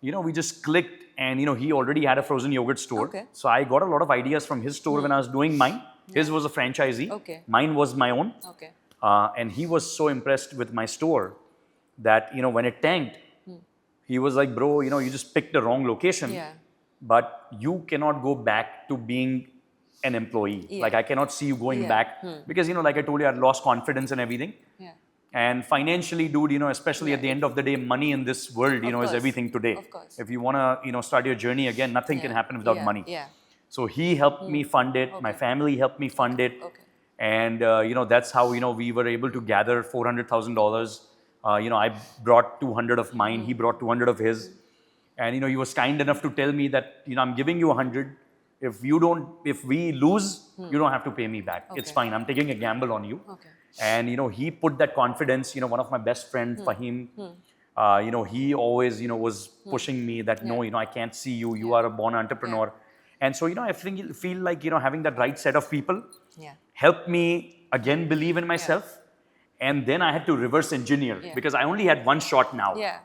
we just clicked and, he already had a frozen yogurt store. Okay. So I got a lot of ideas from his store when I was doing mine. His was a franchisee. Okay. Mine was my own. Okay. And he was so impressed with my store that, when it tanked, he was like, bro, you just picked the wrong location. Yeah. But you cannot go back to being an employee. Yeah. Like, I cannot see you going Yeah. back because, like I told you, I lost confidence and everything. Yeah. And financially, dude, especially at the end of the day, money in this world, Of is course. everything today. Of course. If you want to, start your journey again, nothing can Yeah. happen without money. Yeah. So he helped me fund it. My Okay. family helped me fund it. Okay. And, that's how, we were able to gather $400,000. I brought 200 of mine. He brought 200 of his. And, he was kind enough to tell me that, I'm giving you 100. If we lose, you don't have to pay me back. It's Okay. fine. I'm taking a gamble on you. Okay. And, he put that confidence, one of my best friends, Fahim, he always, was pushing me that, no, I can't see you. You are a born entrepreneur. And so, I feel like, having that right set of people helped me again believe in myself. And then I had to reverse engineer because I only had one shot now. Yeah.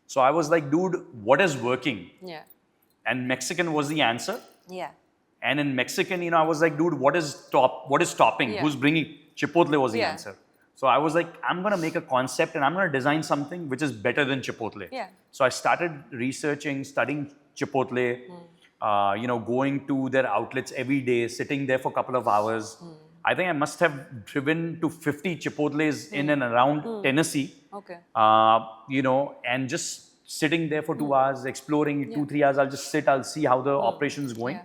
So I was like, dude, what is working? Yeah. And Mexican was the answer. Yeah. And in Mexican, I was like, dude, what is topping? Yeah. Who's bringing? Chipotle was the Yeah. answer. So I was like, I'm going to make a concept and I'm going to design something which is better than Chipotle. Yeah. So I started researching, studying Chipotle, going to their outlets every day, sitting there for a couple of hours. I think I must have driven to 50 Chipotles in and around Tennessee. Okay. And just sitting there for 2 hours, exploring 2-3 hours. I'll just sit, I'll see how the operation is going. Yeah.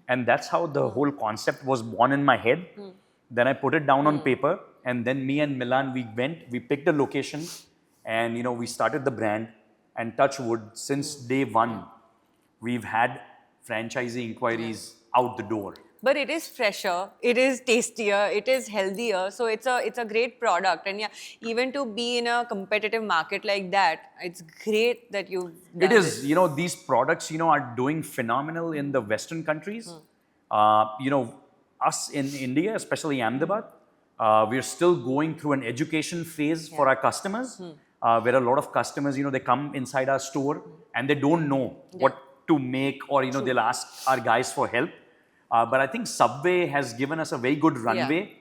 And that's how the whole concept was born in my head. Then I put it down on paper. And then me and Milan, we picked a location and, we started the brand. And touch wood, since day one, we've had franchisee inquiries out the door. But it is fresher, it is tastier, it is healthier. So it's a great product. And yeah, even to be in a competitive market like that, it's great that you've done It is, this. these products, are doing phenomenal in the Western countries. Us in India, especially Ahmedabad, we're still going through an education phase for our customers, where a lot of customers, they come inside our store and they don't know what to make, or, they'll ask our guys for help. But I think Subway has given us a very good runway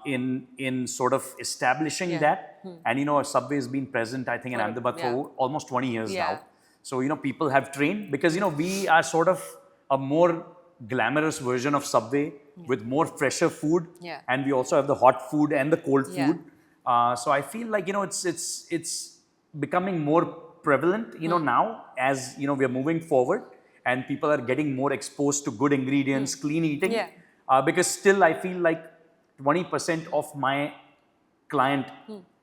in sort of establishing that. And, Subway has been present, I think, in Ahmedabad for almost 20 years now. So, people have trained because, we are sort of a more glamorous version of Subway with more fresher food. And we also have the hot food and the cold food. So I feel like, it's becoming more prevalent, now as, we are moving forward. And people are getting more exposed to good ingredients, clean eating. Because still I feel like 20% of my client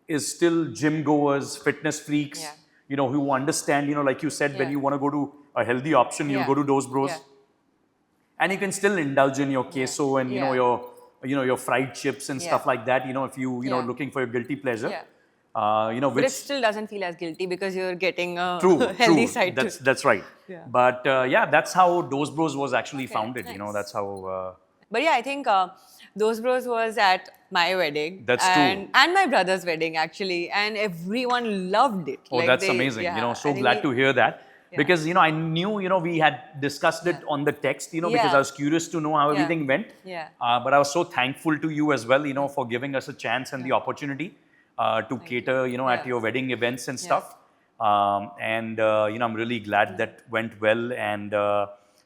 is still gym goers, fitness freaks, who understand, like you said, when you want to go to a healthy option, you go to Dos Bros. And you can still indulge in your queso and, your fried chips and stuff like that, if you, looking for your guilty pleasure. But it still doesn't feel as guilty because you're getting a True, healthy side to it. that's right. But that's how Dos Bros was actually founded. Nice. That's how. But yeah, I think Those Bros was at my wedding. That's and my brother's wedding actually, and everyone loved it. Oh, that's amazing. So glad to hear that. Because, I knew, we had discussed it on the text, because I was curious to know how everything went. But I was so thankful to you as well, for giving us a chance and the opportunity to cater, at your wedding events and stuff. And, I'm really glad that went well. And,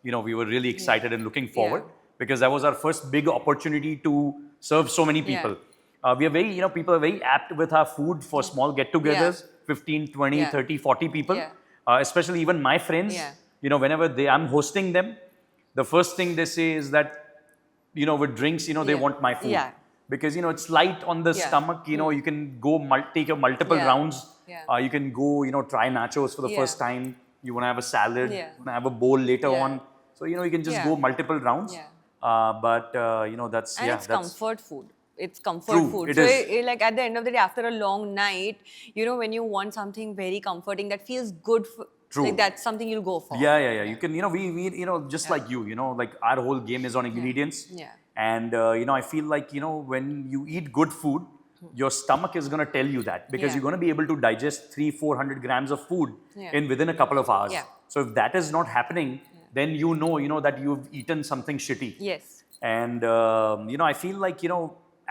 we were really excited and looking forward because that was our first big opportunity to serve so many people. We are very, people are very apt with our food for small get-togethers, 15, 20, 30, 40 people. Especially even my friends, whenever I'm hosting them, the first thing they say is that, with drinks, they want my food. Because, it's light on the stomach, you can go take your multiple rounds. You can go, try nachos for the first time. You want to have a salad, you want to have a bowl later on. So, you can just go multiple rounds. But, that's, and it's that's comfort food. It's comfort True, food. it So, is. like at the end of the day, after a long night, when you want something very comforting that feels good, True. like that's something you'll go for. Yeah. You can, we just like you, like our whole game is on ingredients. And, I feel like, when you eat good food, your stomach is going to tell you that because you're going to be able to digest 300-400 grams of food within a couple of hours. So if that is not happening, then that you've eaten something shitty. Yes. And, I feel like,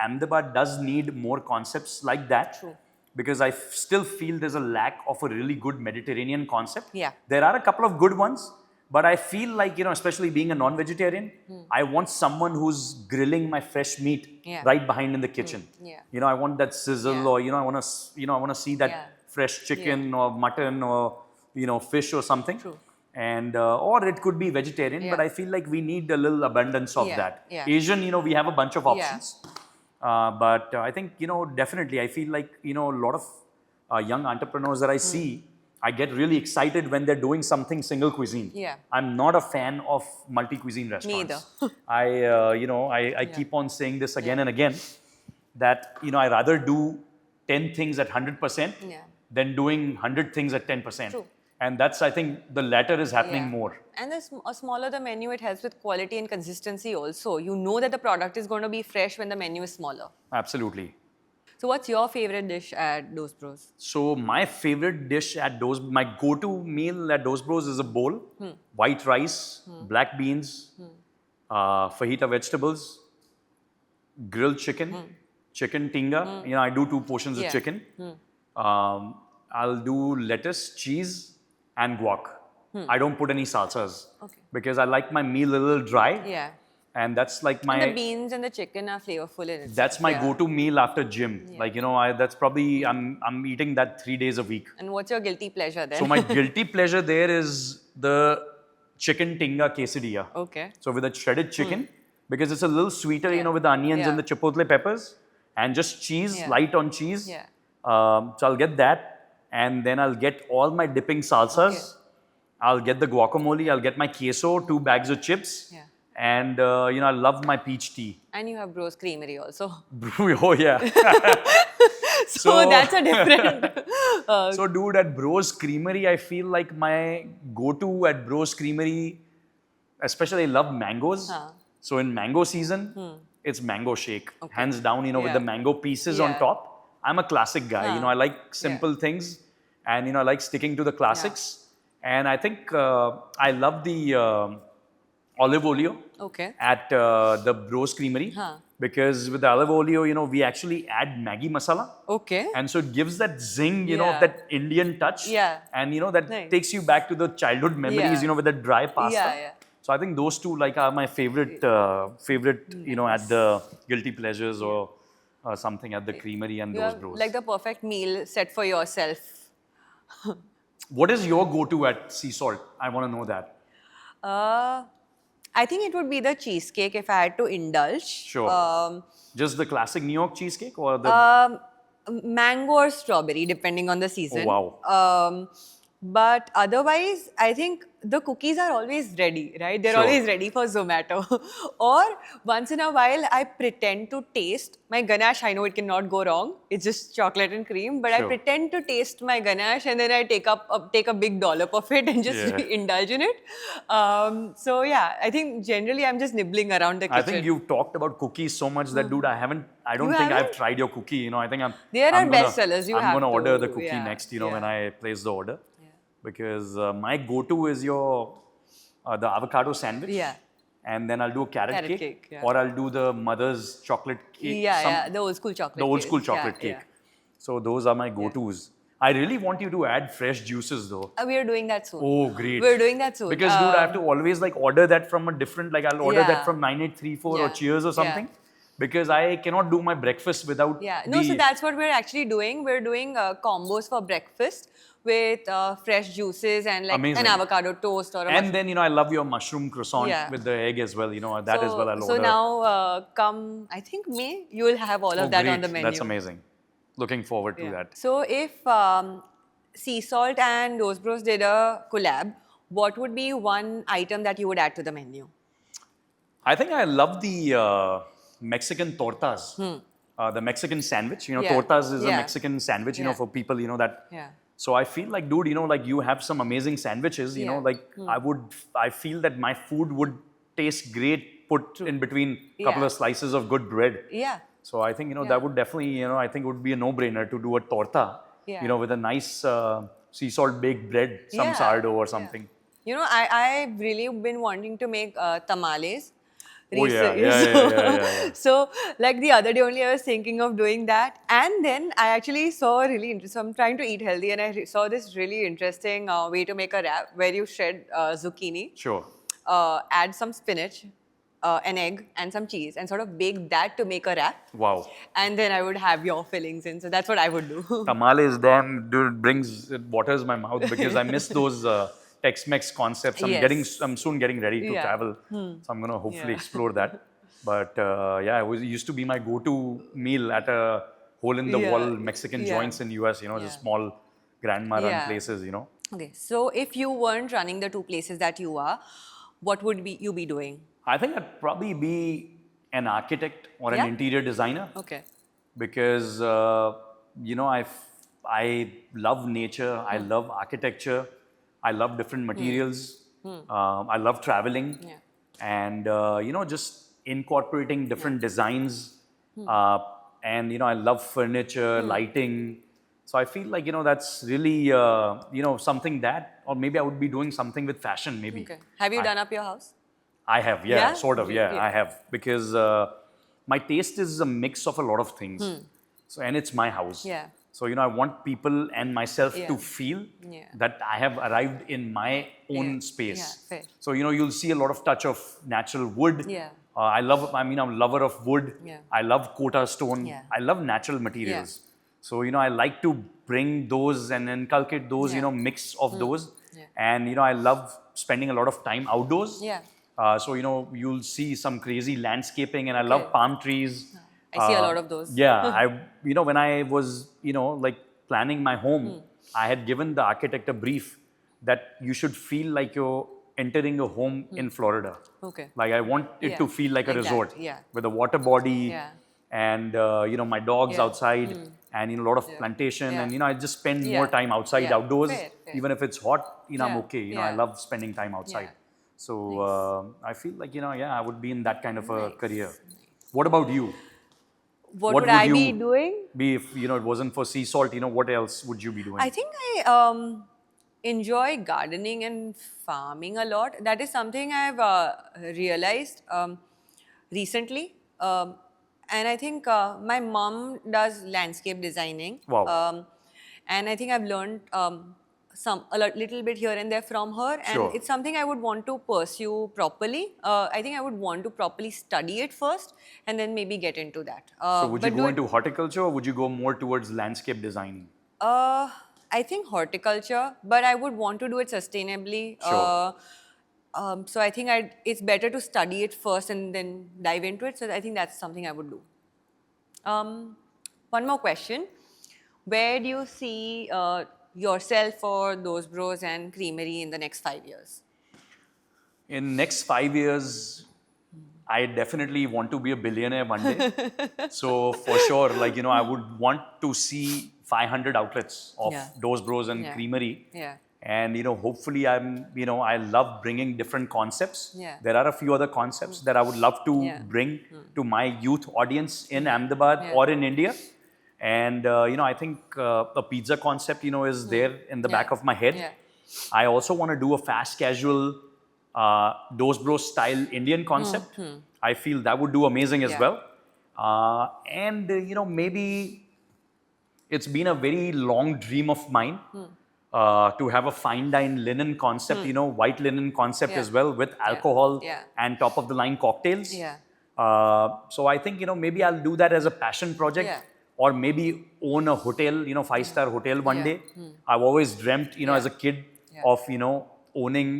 Ahmedabad does need more concepts like that. True. Because I still feel there's a lack of a really good Mediterranean concept. Yeah. There are a couple of good ones, But I feel like, especially being a non-vegetarian, I want someone who's grilling my fresh meat Yeah. right behind in the kitchen. Yeah. I want that sizzle, Yeah. or I want to see that Yeah. fresh chicken or mutton or fish or something. True. And or it could be vegetarian, but Yeah. I feel like we need a little abundance of Yeah. that. Yeah. Asian, we have a bunch of Yeah. options. But I think, definitely, I feel like, a lot of young entrepreneurs that I see, I get really excited when they're doing something single cuisine. Yeah. I'm not a fan of multi-cuisine restaurants. either. I keep on saying this again and again, that, I rather do 10 things at 100% Yeah. than doing 100 things at 10%. True. And that's, I think, the latter is happening more. And the smaller the menu, it helps with quality and consistency also. You know that the product is going to be fresh when the menu is smaller. Absolutely. So what's your favorite dish at Dos Bros? So my favorite dish at my go-to meal at Dos Bros is a bowl, white rice, black beans, fajita vegetables, grilled chicken, chicken tinga. I do 2 portions of Yeah. chicken. I'll do lettuce, cheese, and guac. I don't put any salsas because I like my meal a little dry. Yeah. And that's like my... And the beans and the chicken are flavorful in it. That's my go-to meal after gym. Like, that's probably, I'm eating that 3 days a week. And what's your guilty pleasure then? So my guilty pleasure there is the chicken tinga quesadilla. Okay. So with a shredded chicken, because it's a little sweeter, with the onions and the chipotle peppers, and just cheese, light on cheese. Yeah. So I'll get that, and then I'll get all my dipping salsas. Okay. I'll get the guacamole. I'll get my queso, 2 bags of chips. Yeah. And, I love my peach tea. And you have Bros Creamery also. Oh, yeah. So that's a different... So, dude, at Bros Creamery, I feel like my go-to at Bros Creamery, especially I love mangoes. So, in mango season, it's mango shake. Hands down, with the mango pieces on top. I'm a classic guy. I like simple things. And, I like sticking to the classics. And I think I love the... olive oleo at the Bros Creamery because with the olive oleo, we actually add Maggi masala. Okay. And so it gives that zing, of that Indian touch. Yeah. And, that takes you back to the childhood memories, with the dry pasta. Yeah. So I think those two are my favorite, at the Guilty Pleasures or something at the Creamery and You those have Bros. like the perfect meal set for yourself. What is your go-to at Sea Salt? I want to know that. I think it would be the cheesecake if I had to indulge. Sure. Just the classic New York cheesecake or the... Mango or strawberry, depending on the season. Oh, wow. But otherwise, I think the cookies are always ready, right? They're Sure. always ready for Zomato. Or once in a while, I pretend to taste my ganache. I know it cannot go wrong. It's just chocolate and cream. But I Sure. pretend to taste my ganache and then I take a big dollop of it and just indulge in it. So yeah, I think generally I'm just nibbling around the kitchen. I think you've talked about cookies so much that, dude, I don't You think I've haven't? tried your cookie. I think They are I'm gonna- bestsellers. You I'm have going to to, order the cookie yeah, next, yeah. when I place the order. Because my go-to is the avocado sandwich. Yeah. And then I'll do a carrot cake, yeah. or I'll do the mother's chocolate cake. The old school chocolate The old cake. school chocolate Yeah, cake. So those are my go-tos. I really want you to add fresh juices though. We are doing that soon. Oh, great. We're doing that soon. Because, dude, I have to always order that from a different, I'll order Yeah. that from 9834 or Yeah. Cheers or something. Yeah. Because I cannot do my breakfast without No, so that's what we're actually doing. We're doing combos for breakfast with fresh juices and Amazing. an avocado toast or a And then, I love your mushroom croissant Yeah. with the egg as well. That as well I'll So order. now, come, I think May, you will have all of that great. on the menu. That's amazing. Looking forward to that. So if Sea Salt and Dos Bros did a collab, what would be one item that you would add to the menu? I think I love the Mexican tortas. The Mexican sandwich. Tortas is a Mexican sandwich, for people, that... Yeah. So I feel like, dude, you have some amazing sandwiches, I feel that my food would taste great put in between a couple of slices of good bread. Yeah. So I think, that would definitely, I think it would be a no-brainer to do a torta, with a nice sea salt baked bread, some Yeah. sourdough or something. I've really been wanting to make tamales. Oh yeah, recently. yeah, yeah, yeah, yeah, yeah. So, like the other day only, I was thinking of doing that, and then I actually saw a really interesting. So I'm trying to eat healthy, and I saw this really interesting way to make a wrap where you shred zucchini, Sure. add some spinach, an egg, and some cheese, and sort of bake that to make a wrap. Wow. And then I would have your fillings in. So that's what I would do. Tamales, damn, dude, it waters my mouth because I miss those Tex-Mex concepts. Yes. I'm soon getting ready to Yeah. travel, so I'm gonna hopefully Yeah. explore that. But yeah, it used to be my go-to meal at a hole-in-the-wall Yeah. Mexican Yeah. joints in US. Yeah. Just small grandma-run Yeah. places. Okay. So if you weren't running the two places that you are, what would you be doing? I think I'd probably be an architect or an Yeah. interior designer. Okay. Because I love nature, I love architecture, I love different materials, I love traveling, Yeah. and just incorporating different designs, and I love furniture, lighting. So I feel like that's really something that, or maybe I would be doing something with fashion, maybe. Okay. Have you I, done up your house? I have, yeah, Yeah? sort of, yeah, Yeah. I have, because my taste is a mix of a lot of things. So, and it's my house. Yeah. So, I want people and myself Yeah. to feel Yeah. that I have arrived in my own Yeah. space. Yeah, fair. So, you'll see a lot of touch of natural wood. Yeah. I'm a lover of wood. Yeah. I love Kota stone. Yeah. I love natural materials. So, I like to bring those and inculcate those, Yeah. mix of those. Yeah. And, I love spending a lot of time outdoors. Yeah. So, you'll see some crazy landscaping, and I love palm trees. I see a lot of those. Yeah, when I was, like planning my home, I had given the architect a brief that you should feel like you're entering a home in Florida. Okay. Like I want it Yeah, to feel like a like that, resort yeah. with a water body, Yeah. and my dogs Yeah. outside, and a lot of plantation, Yeah. and I just spend Yeah. more time outside, Yeah. outdoors. Fair, fair. Even if it's hot, I'm Yeah. okay. I Yeah. love spending time outside. Yeah. So I feel like I would be in that kind of a career. What about you? What What would would I be you doing? Be if it wasn't for sea salt? What else would you be doing? I think I enjoy gardening and farming a lot. That is something I've realized recently. And I think my mom does landscape designing. Wow. And I think I've learned little bit here and there from her. And Sure. it's something I would want to pursue properly. I think I would want to properly study it first and then maybe get into that. So would you but go do into horticulture, or would you go more towards landscape designing? I think horticulture, but I would want to do it sustainably. Sure. So I think it's better to study it first and then dive into it. So I think that's something I would do. One more question. Where do you see yourself or Those Bros and Creamery in the next 5 years? In next 5 years, I definitely want to be a billionaire one day. So for sure, I would want to see 500 outlets of Yeah. Those Bros and Yeah. Creamery. Yeah. And hopefully I love bringing different concepts. Yeah. There are a few other concepts that I would love to Yeah. bring to my youth audience in Ahmedabad Yeah. or in India. And I think a pizza concept is there in the Yeah. back of my head. Yeah. I also want to do a fast casual Those Bros style Indian concept. I feel that would do amazing as Yeah. well. And maybe it's been a very long dream of mine to have a fine dine linen concept, white linen concept Yeah. as well, with alcohol Yeah. and top of the line cocktails. Yeah. So I think maybe I'll do that as a passion project, Yeah. or maybe own a hotel, 5-star hotel one Yeah. day. I've always dreamt, as a kid, Yeah. of owning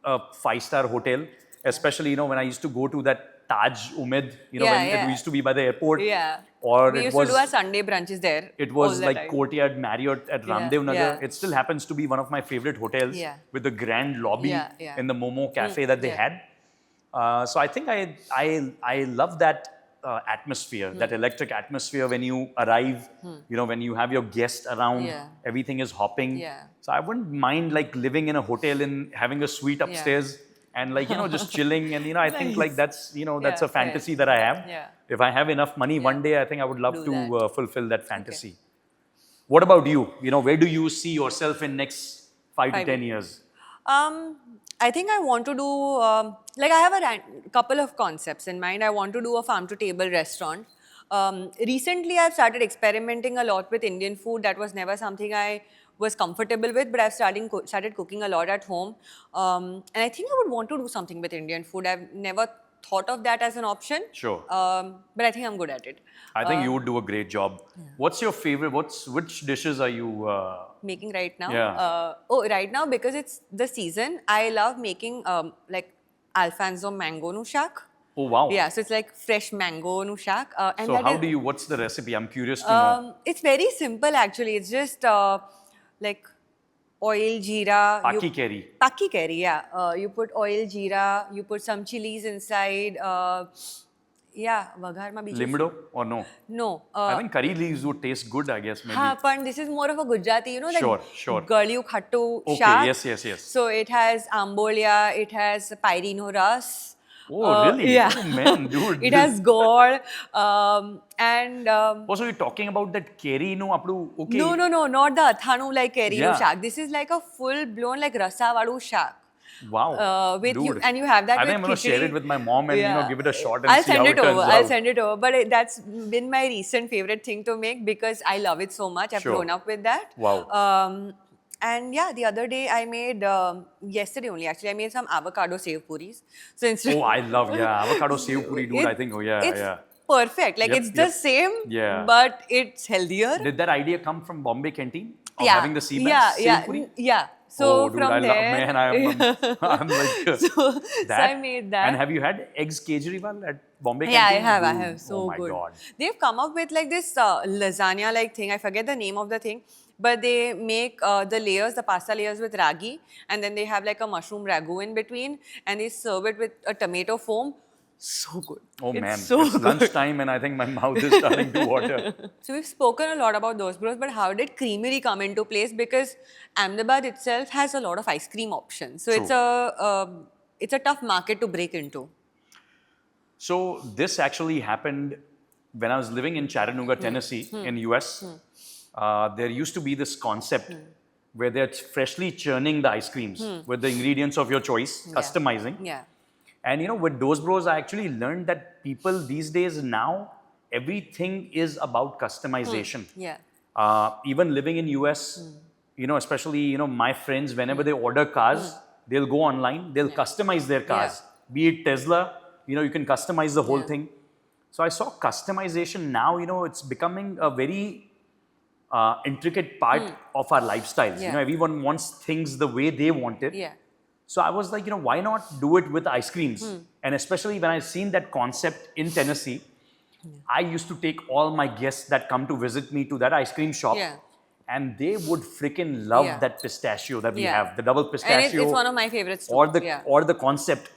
a 5-star hotel, especially when I used to go to that Taj Umid, Yeah, when yeah. it used to be by the airport. Yeah. Or we it used was to do our Sunday brunches there. it all was the like time. Courtyard Marriott at Yeah, Ramdev Nagar. yeah. It still happens to be one of my favorite hotels, Yeah. with the grand lobby Yeah, yeah. in the Momo Cafe that they yeah. had. So I think I love that atmosphere, that electric atmosphere when you arrive. When you have your guests around, Yeah. everything is hopping. Yeah. So I wouldn't mind living in a hotel and having a suite upstairs. And just chilling, and I think Nice. that's Yeah, a fantasy that I have. Yeah. If I have enough money one day, I think I would love Do to that. fulfill that fantasy. What about you? Where do you see yourself in next 5 to 10 years? I think I want to do, like I have a couple of concepts in mind. I want to do a farm to table restaurant. Recently, I've started experimenting a lot with Indian food. That was never something I was comfortable with, but I've started cooking a lot at home. And I think I would want to do something with Indian food. I've never thought of that as an option. Sure. But I think I'm good at it. I think you would do a great job. What's your favorite? Which dishes are you? Making right now. Yeah. Right now because it's the season. I love making like Alfonso mango no shack. Oh wow. Yeah, so it's like fresh mango no shack. And So that how is, do you? What's the recipe? I'm curious to know. it's very simple actually. It's just like oil, jeera. Paki curry. Paki curry, yeah. You put oil, jeera. You put some chilies inside. Yeah, vagar ma biji. Limdo or no? No. I think curry leaves would taste good. I guess maybe. Ha, but this is more of a Gujarati, you know, Sure, like sure. Garliu Khattu Okay, shaak. yes. So it has ambolia, it has Pairino ras. Oh really? Yeah. Oh man, dude. It has gourd. And Oh, so you're talking about that curry? No, apdu. Okay. no, not the Athanu like Kairino Yeah. shaak. This is like a full blown like rasa vadu shaak. Wow. With dude. you, and you have that I with think I'm gonna share khichdi. it with my mom and Yeah. give it a shot and I'll see send how it it turns over. out. I'll send it over. But that's been my recent favorite thing to make because I love it so much. I've Sure. grown up with that. Wow. And yeah, the other day I made, yesterday only actually, I made some avocado sev puris. So instead, Oh, I love avocado sev puri, dude. I think it's yeah. perfect. Like Yep, it's the yep. same, Yeah. but it's healthier. Did that idea come from Bombay canteen of Yeah, having the sea yeah, bass yeah, sev puri? yeah. So Oh, dude, from I love, there, man, I'm like so that. I made that. And have you had eggs Kejriwal at Bombay Yeah, canteen? I Dude, have. So oh my good. God. They've come up with like this lasagna-like thing. I forget the name of the thing, but they make the layers, the pasta layers with ragi, and then they have like a mushroom ragu in between, and they serve it with a tomato foam. So good. Oh It's man, so it's good. lunchtime and I think my mouth is starting to water. So we've spoken a lot about those bros, but how did creamery come into place? Because Ahmedabad itself has a lot of ice cream options, so True. it's a tough market to break into. So this actually happened when I was living in Chattanooga, Tennessee, in US. There used to be this concept where they're freshly churning the ice creams with the ingredients of your choice, customizing. Yeah. And with Those Bros, I actually learned that people these days now, everything is about customization. Yeah. Even living in US, especially, my friends, whenever they order cars, they'll go online, they'll customize their cars. Be it Tesla, you can customize the whole thing. So I saw customization now, it's becoming a very intricate part of our lifestyles. Yeah. Everyone wants things the way they want it. Yeah. So I was like, why not do it with ice creams? And especially when I seen that concept in Tennessee, I used to take all my guests that come to visit me to that ice cream shop. Yeah. And they would freaking love Yeah. that pistachio that we Yeah. have, the double And pistachio. it's one of my favorites too. Or the concept.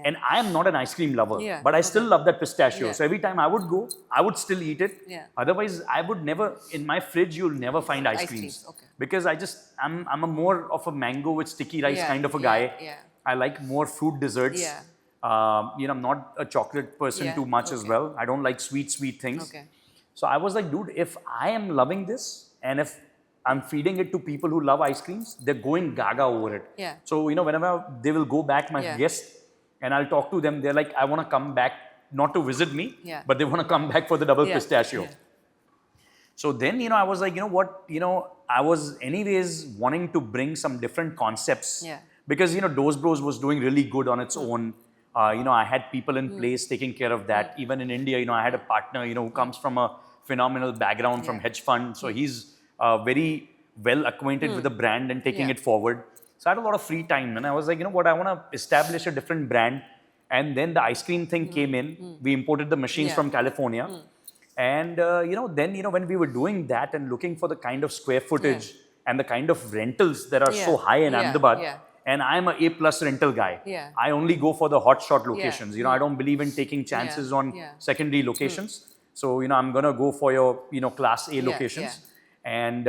And I am not an ice cream lover, Yeah, but I still love that pistachio. Yeah. So every time I would go, I would still eat it. Yeah. Otherwise, I would never, in my fridge, you'll never find ice Ice creams. creams, okay. Because I'm a more of a mango with sticky rice Yeah, kind of a yeah, guy. yeah. I like more fruit desserts. Yeah. I'm not a chocolate person Yeah, too much as okay. well. I don't like sweet things. Okay. So I was like, dude, if I am loving this and if I'm feeding it to people who love ice creams, they're going gaga over it. Yeah. So, whenever they will go back, my Yeah. guests, and I'll talk to them, they're like, I want to come back, not to visit me, Yeah. but they want to come back for the double Yeah, pistachio. yeah. So then, I was like, what, I was anyways wanting to bring some different concepts. Yeah. Because, Dose Bros was doing really good on its own. I had people in place taking care of that. Even in India, I had a partner, who comes from a phenomenal background from hedge fund. So he's very well acquainted with the brand and taking it forward. So I had a lot of free time. And I was like, what, I want to establish a different brand. And then the ice cream thing came in. We imported the machines from California. And, then, when we were doing that and looking for the kind of square footage and the kind of rentals that are so high in Ahmedabad, and I'm a A+ rental guy. Yeah. I only go for the hotshot locations. I don't believe in taking chances on Yeah. secondary locations. So, I'm going to go for your, Class A locations. And,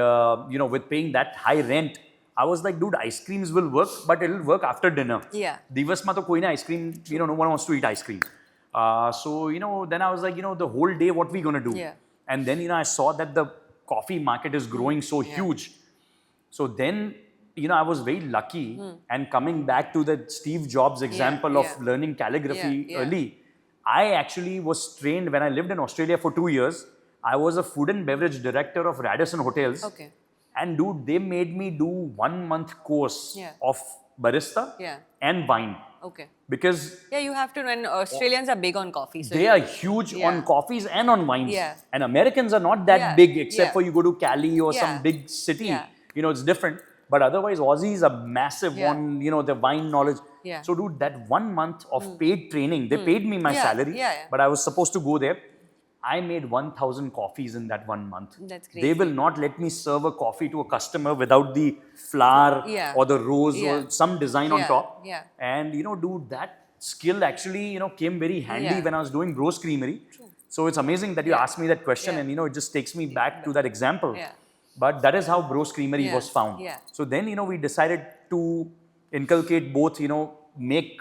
with paying that high rent, I was like, dude, ice creams will work, but it'll work after dinner. Yeah. Divas ma to koi na ice cream, no one wants to eat ice cream. So, then I was like, the whole day, what we going to do? Yeah. And then, I saw that the coffee market is growing so huge. So then I was very lucky. And coming back to the Steve Jobs example of learning calligraphy early, I actually was trained when I lived in Australia for 2 years. I was a food and beverage director of Radisson Hotels. Okay. And dude, they made me do 1 month course of barista Yeah. and wine. Okay. Because Yeah, you have to. And Australians are big on coffee. So they are huge on coffees and on wines. Yeah. And Americans are not that big, except for you go to Cali or some big city. Yeah. It's different. But otherwise, Aussies are massive on, the wine knowledge. Yeah. So, dude, that 1 month of paid training, they paid me my salary, Yeah. but I was supposed to go there. I made 1,000 coffees in that 1 month. That's They crazy. will not let me serve a coffee to a customer without the flower or the rose or some design on top. Yeah. And, dude, that skill actually, came very handy when I was doing Bros Creamery. So it's amazing that you asked me that question and, it just takes me back to that example. Yeah. But that is how Bros Creamery was found. Yeah. So then, we decided to inculcate both, make,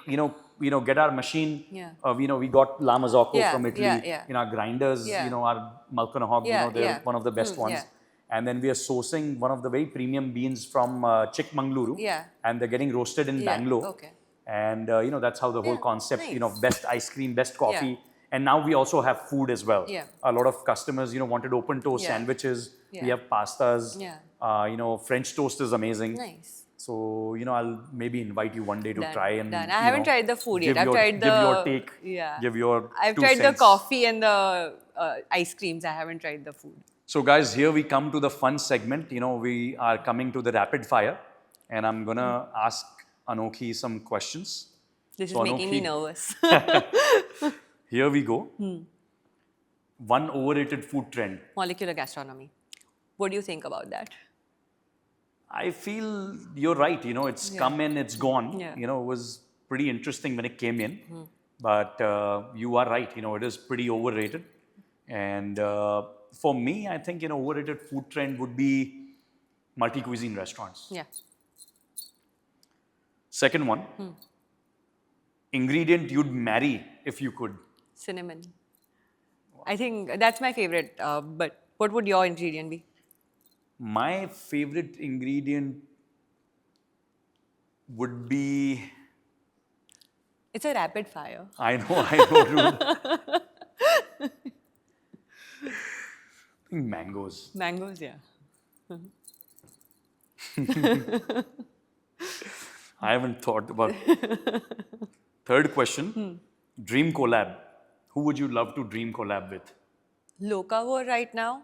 get our machine. Yeah. We got La Mazzocco from Italy. Yeah. Our grinders, our Malcanahog, they're one of the best ones. Yeah. And then we are sourcing one of the very premium beans from Chikmagaluru. Yeah. And they're getting roasted in Bangalore. Okay. And, that's how the whole concept, nice. best ice cream, best coffee. And now we also have food as well. Yeah. A lot of customers, wanted open toast sandwiches. We have pastas. Yeah. French toast is amazing. Nice. So, I'll maybe invite you one day to try and. Done. I haven't tried the food yet. Give your take. Yeah. Give your. I've 2 tried the cents. coffee and the ice creams. I haven't tried the food. So, guys, here we come to the fun segment. We are coming to the rapid fire, and I'm gonna ask Anokhi some questions. This So, is making me Anokhi, nervous. Here we go. One overrated food trend. Molecular gastronomy. What do you think about that? I feel you're right. It's come in, it's gone. Yeah. It was pretty interesting when it came in. But you are right. It is pretty overrated. And for me, I think, overrated food trend would be multi-cuisine restaurants. Yeah. Second one, ingredient you'd marry if you could. Cinnamon. I think that's my favorite. But what would your ingredient be? My favorite ingredient would be. It's a rapid fire. I know, dude. I think mangoes. Mangoes, yeah. I haven't thought about. Third question, dream collab. Who would you love to dream collab with? Locavore right now,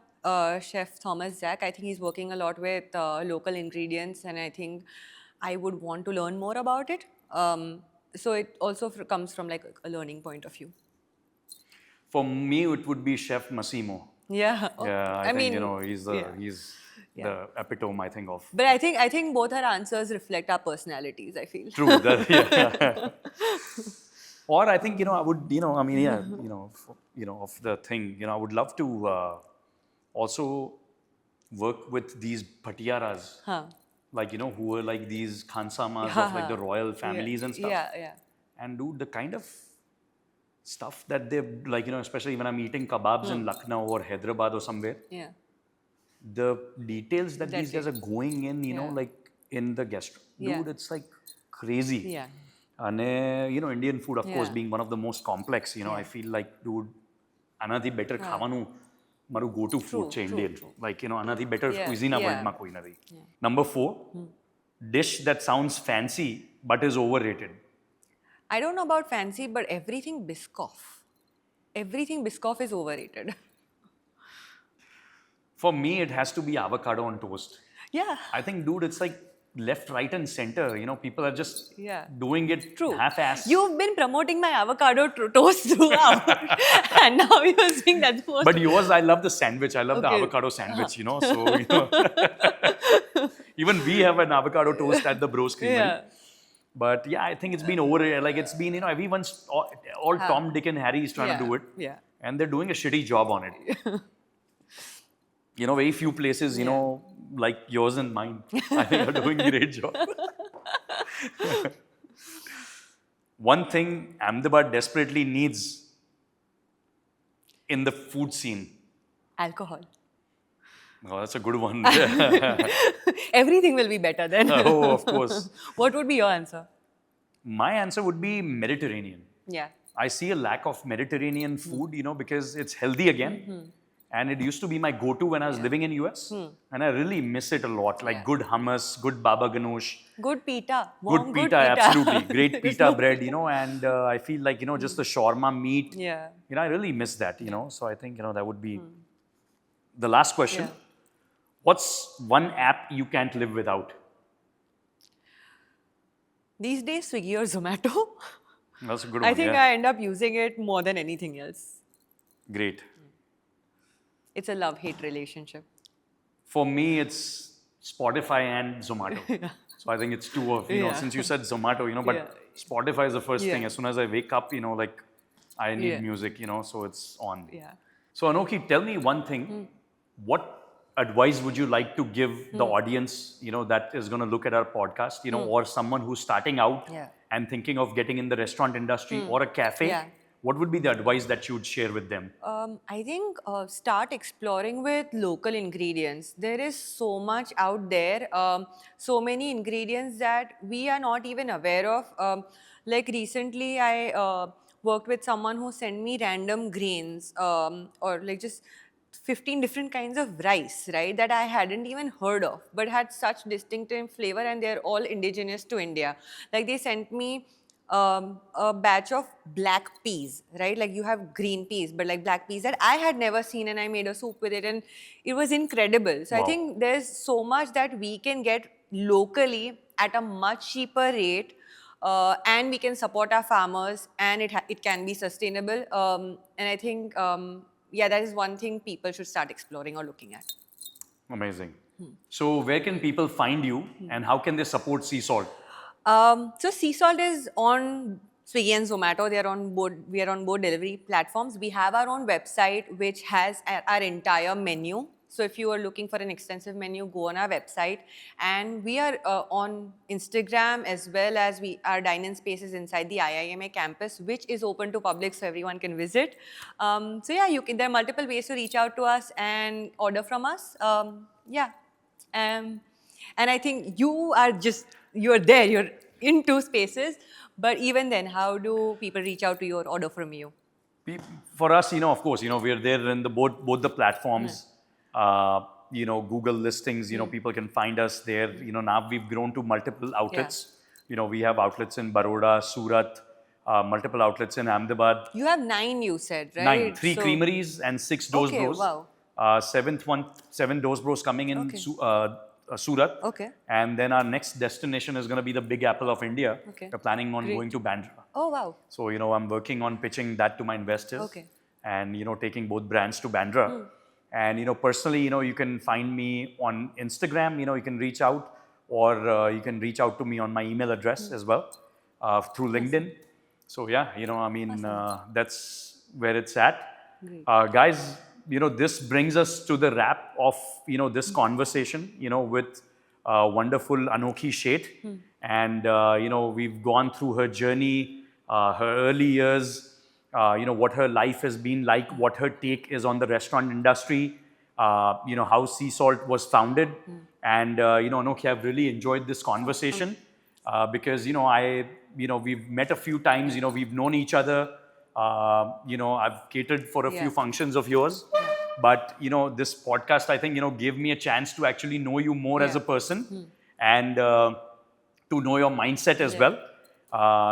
Chef Thomas Zack. I think he's working a lot with local ingredients, and I think I would want to learn more about it. So it also comes from like a learning point of view. For me, it would be Chef Massimo. Yeah. Yeah, I think, he's the Yeah. the epitome, I think, of. But I think both our answers reflect our personalities, I feel. True. Yeah. Or I think, I would, of the thing, I would love to also work with these patiaras. Huh. Like, who are like these khansamas of like the royal families and stuff. Yeah. And dude, the kind of stuff that they like, especially when I'm eating kebabs in Lucknow or Hyderabad or somewhere, Yeah. the details that these guys are going in, like in the guest room. Dude, it's like crazy. Yeah. And, Indian food, of course, being one of the most complex, I feel like, dude, another better khavanu, maru go-to food chain Indian. Like, another better cuisine ma koi nahi. Number 4, dish that sounds fancy but is overrated. I don't know about fancy, but everything Biscoff. Everything Biscoff is overrated. For me, it has to be avocado on toast. Yeah. I think, dude, it's like left, right, and center. People are just doing it True. half-assed. You've been promoting my avocado toast throughout, and now you're saying that's most. But yours, I love the sandwich. I love the avocado sandwich. So even we have an avocado toast at the Bros Creamery. Yeah. But yeah, I think it's been over. Like it's been, everyone's all Tom, Dick, and Harry is trying to do it. Yeah. And they're doing a shitty job on it. Very few places, like yours and mine, I think are doing a great job. One thing Ahmedabad desperately needs in the food scene. Alcohol. Oh, that's a good one. Everything will be better then. Oh, of course. What would be your answer? My answer would be Mediterranean. Yeah. I see a lack of Mediterranean food, because it's healthy again. And it used to be my go-to when I was Yeah. living in US. And I really miss it a lot. Like Yeah. good hummus, good baba ganoush, Good pita. good Warm, good pita, pita. absolutely. Great There's pita no bread, pita. and I feel like, just the shawarma meat. Yeah. I really miss that, So I think, that would be the last question. Yeah. What's one app you can't live without? These days, Swiggy or Zomato. That's a good I one, think yeah. I end up using it more than anything else. Great. It's a love-hate relationship. For me, it's Spotify and Zomato. So I think it's two of, Yeah. since you said Zomato, but Yeah. Spotify is the first thing. Yeah. As soon as I wake up, like I need Yeah. music, so it's on. Yeah. So Anokhi, tell me one thing. What advice would you like to give the audience, that is going to look at our podcast, or someone who's starting out Yeah. and thinking of getting in the restaurant industry or a cafe? Yeah. What would be the advice that you would share with them? I think start exploring with local ingredients. There is so much out there, so many ingredients that we are not even aware of. Like recently, I worked with someone who sent me random grains or like just 15 different kinds of rice, right, that I hadn't even heard of, but had such distinctive flavor, and they're all indigenous to India. Like they sent me a batch of black peas, right? Like you have green peas, but like black peas that I had never seen, and I made a soup with it, and it was incredible. So I Wow. think there's so much that we can get locally at a much cheaper rate, and we can support our farmers, and it can be sustainable. And I think, yeah, that is one thing people should start exploring or looking at. Amazing. So where can people find you and how can they support Sea Salt? So sea salt is on Swiggy and Zomato. They are on both. We are on both delivery platforms. We have our own website which has our entire menu. So if you are looking for an extensive menu, go on our website. And we are on Instagram, as well as our dine-in spaces inside the IIMA campus, which is open to public, so everyone can visit. So yeah, there are multiple ways to reach out to us and order from us. Yeah. And I think you're there, you're in two spaces. But even then, how do people reach out to you or order from you? For us, of course, we're there in the both the platforms. Google listings, people can find us there. Now we've grown to multiple outlets. We have outlets in Baroda, Surat, multiple outlets in Ahmedabad. You have 9, you said, right? 9, 3 creameries and 6 Dose Okay, Bros. wow. 7 Dose Bros coming in Okay. Surat. Okay. And then our next destination is going to be the Big Apple of India. Okay. We're planning on Great. going to Bandra. Oh, wow. So, I'm working on pitching that to my investors. Okay. And, taking both brands to Bandra. And, personally, you can find me on Instagram. You can reach out, or you can reach out to me on my email address as well through LinkedIn. So, yeah, that's where it's at. Guys, this brings us to the wrap of, this conversation, with wonderful Anokhi Sheth. And, we've gone through her journey, her early years, what her life has been like, what her take is on the restaurant industry, how Sea Salt was founded. And, Anokhi, I've really enjoyed this conversation because, we've met a few times, we've known each other. I've catered for a few functions of yours. But, this podcast, I think, gave me a chance to actually know you more as a person and to know your mindset as well.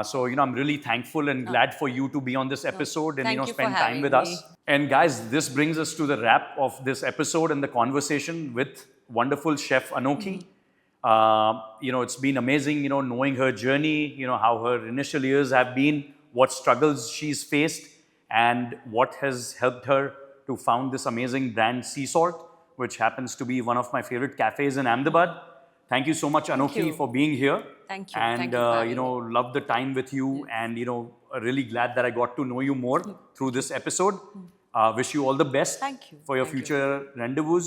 So, I'm really thankful and glad for you to be on this episode and, Thank you for spend time having with me. us. And guys, this brings us to the wrap of this episode and the conversation with wonderful chef Anokhi. It's been amazing, knowing her journey, how her initial years have been, what struggles she's faced, and what has helped her to found this amazing brand Sea Salt, which happens to be one of my favorite cafes in Ahmedabad. Thank you so much, Anokhi, you. for being here. Thank you. And, Thank you for having me. love the time with you. And, really glad that I got to know you more through this episode. Wish you all the best Thank you. for your Thank you. future rendezvous.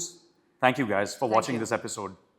Thank you, guys, for watching you. this episode.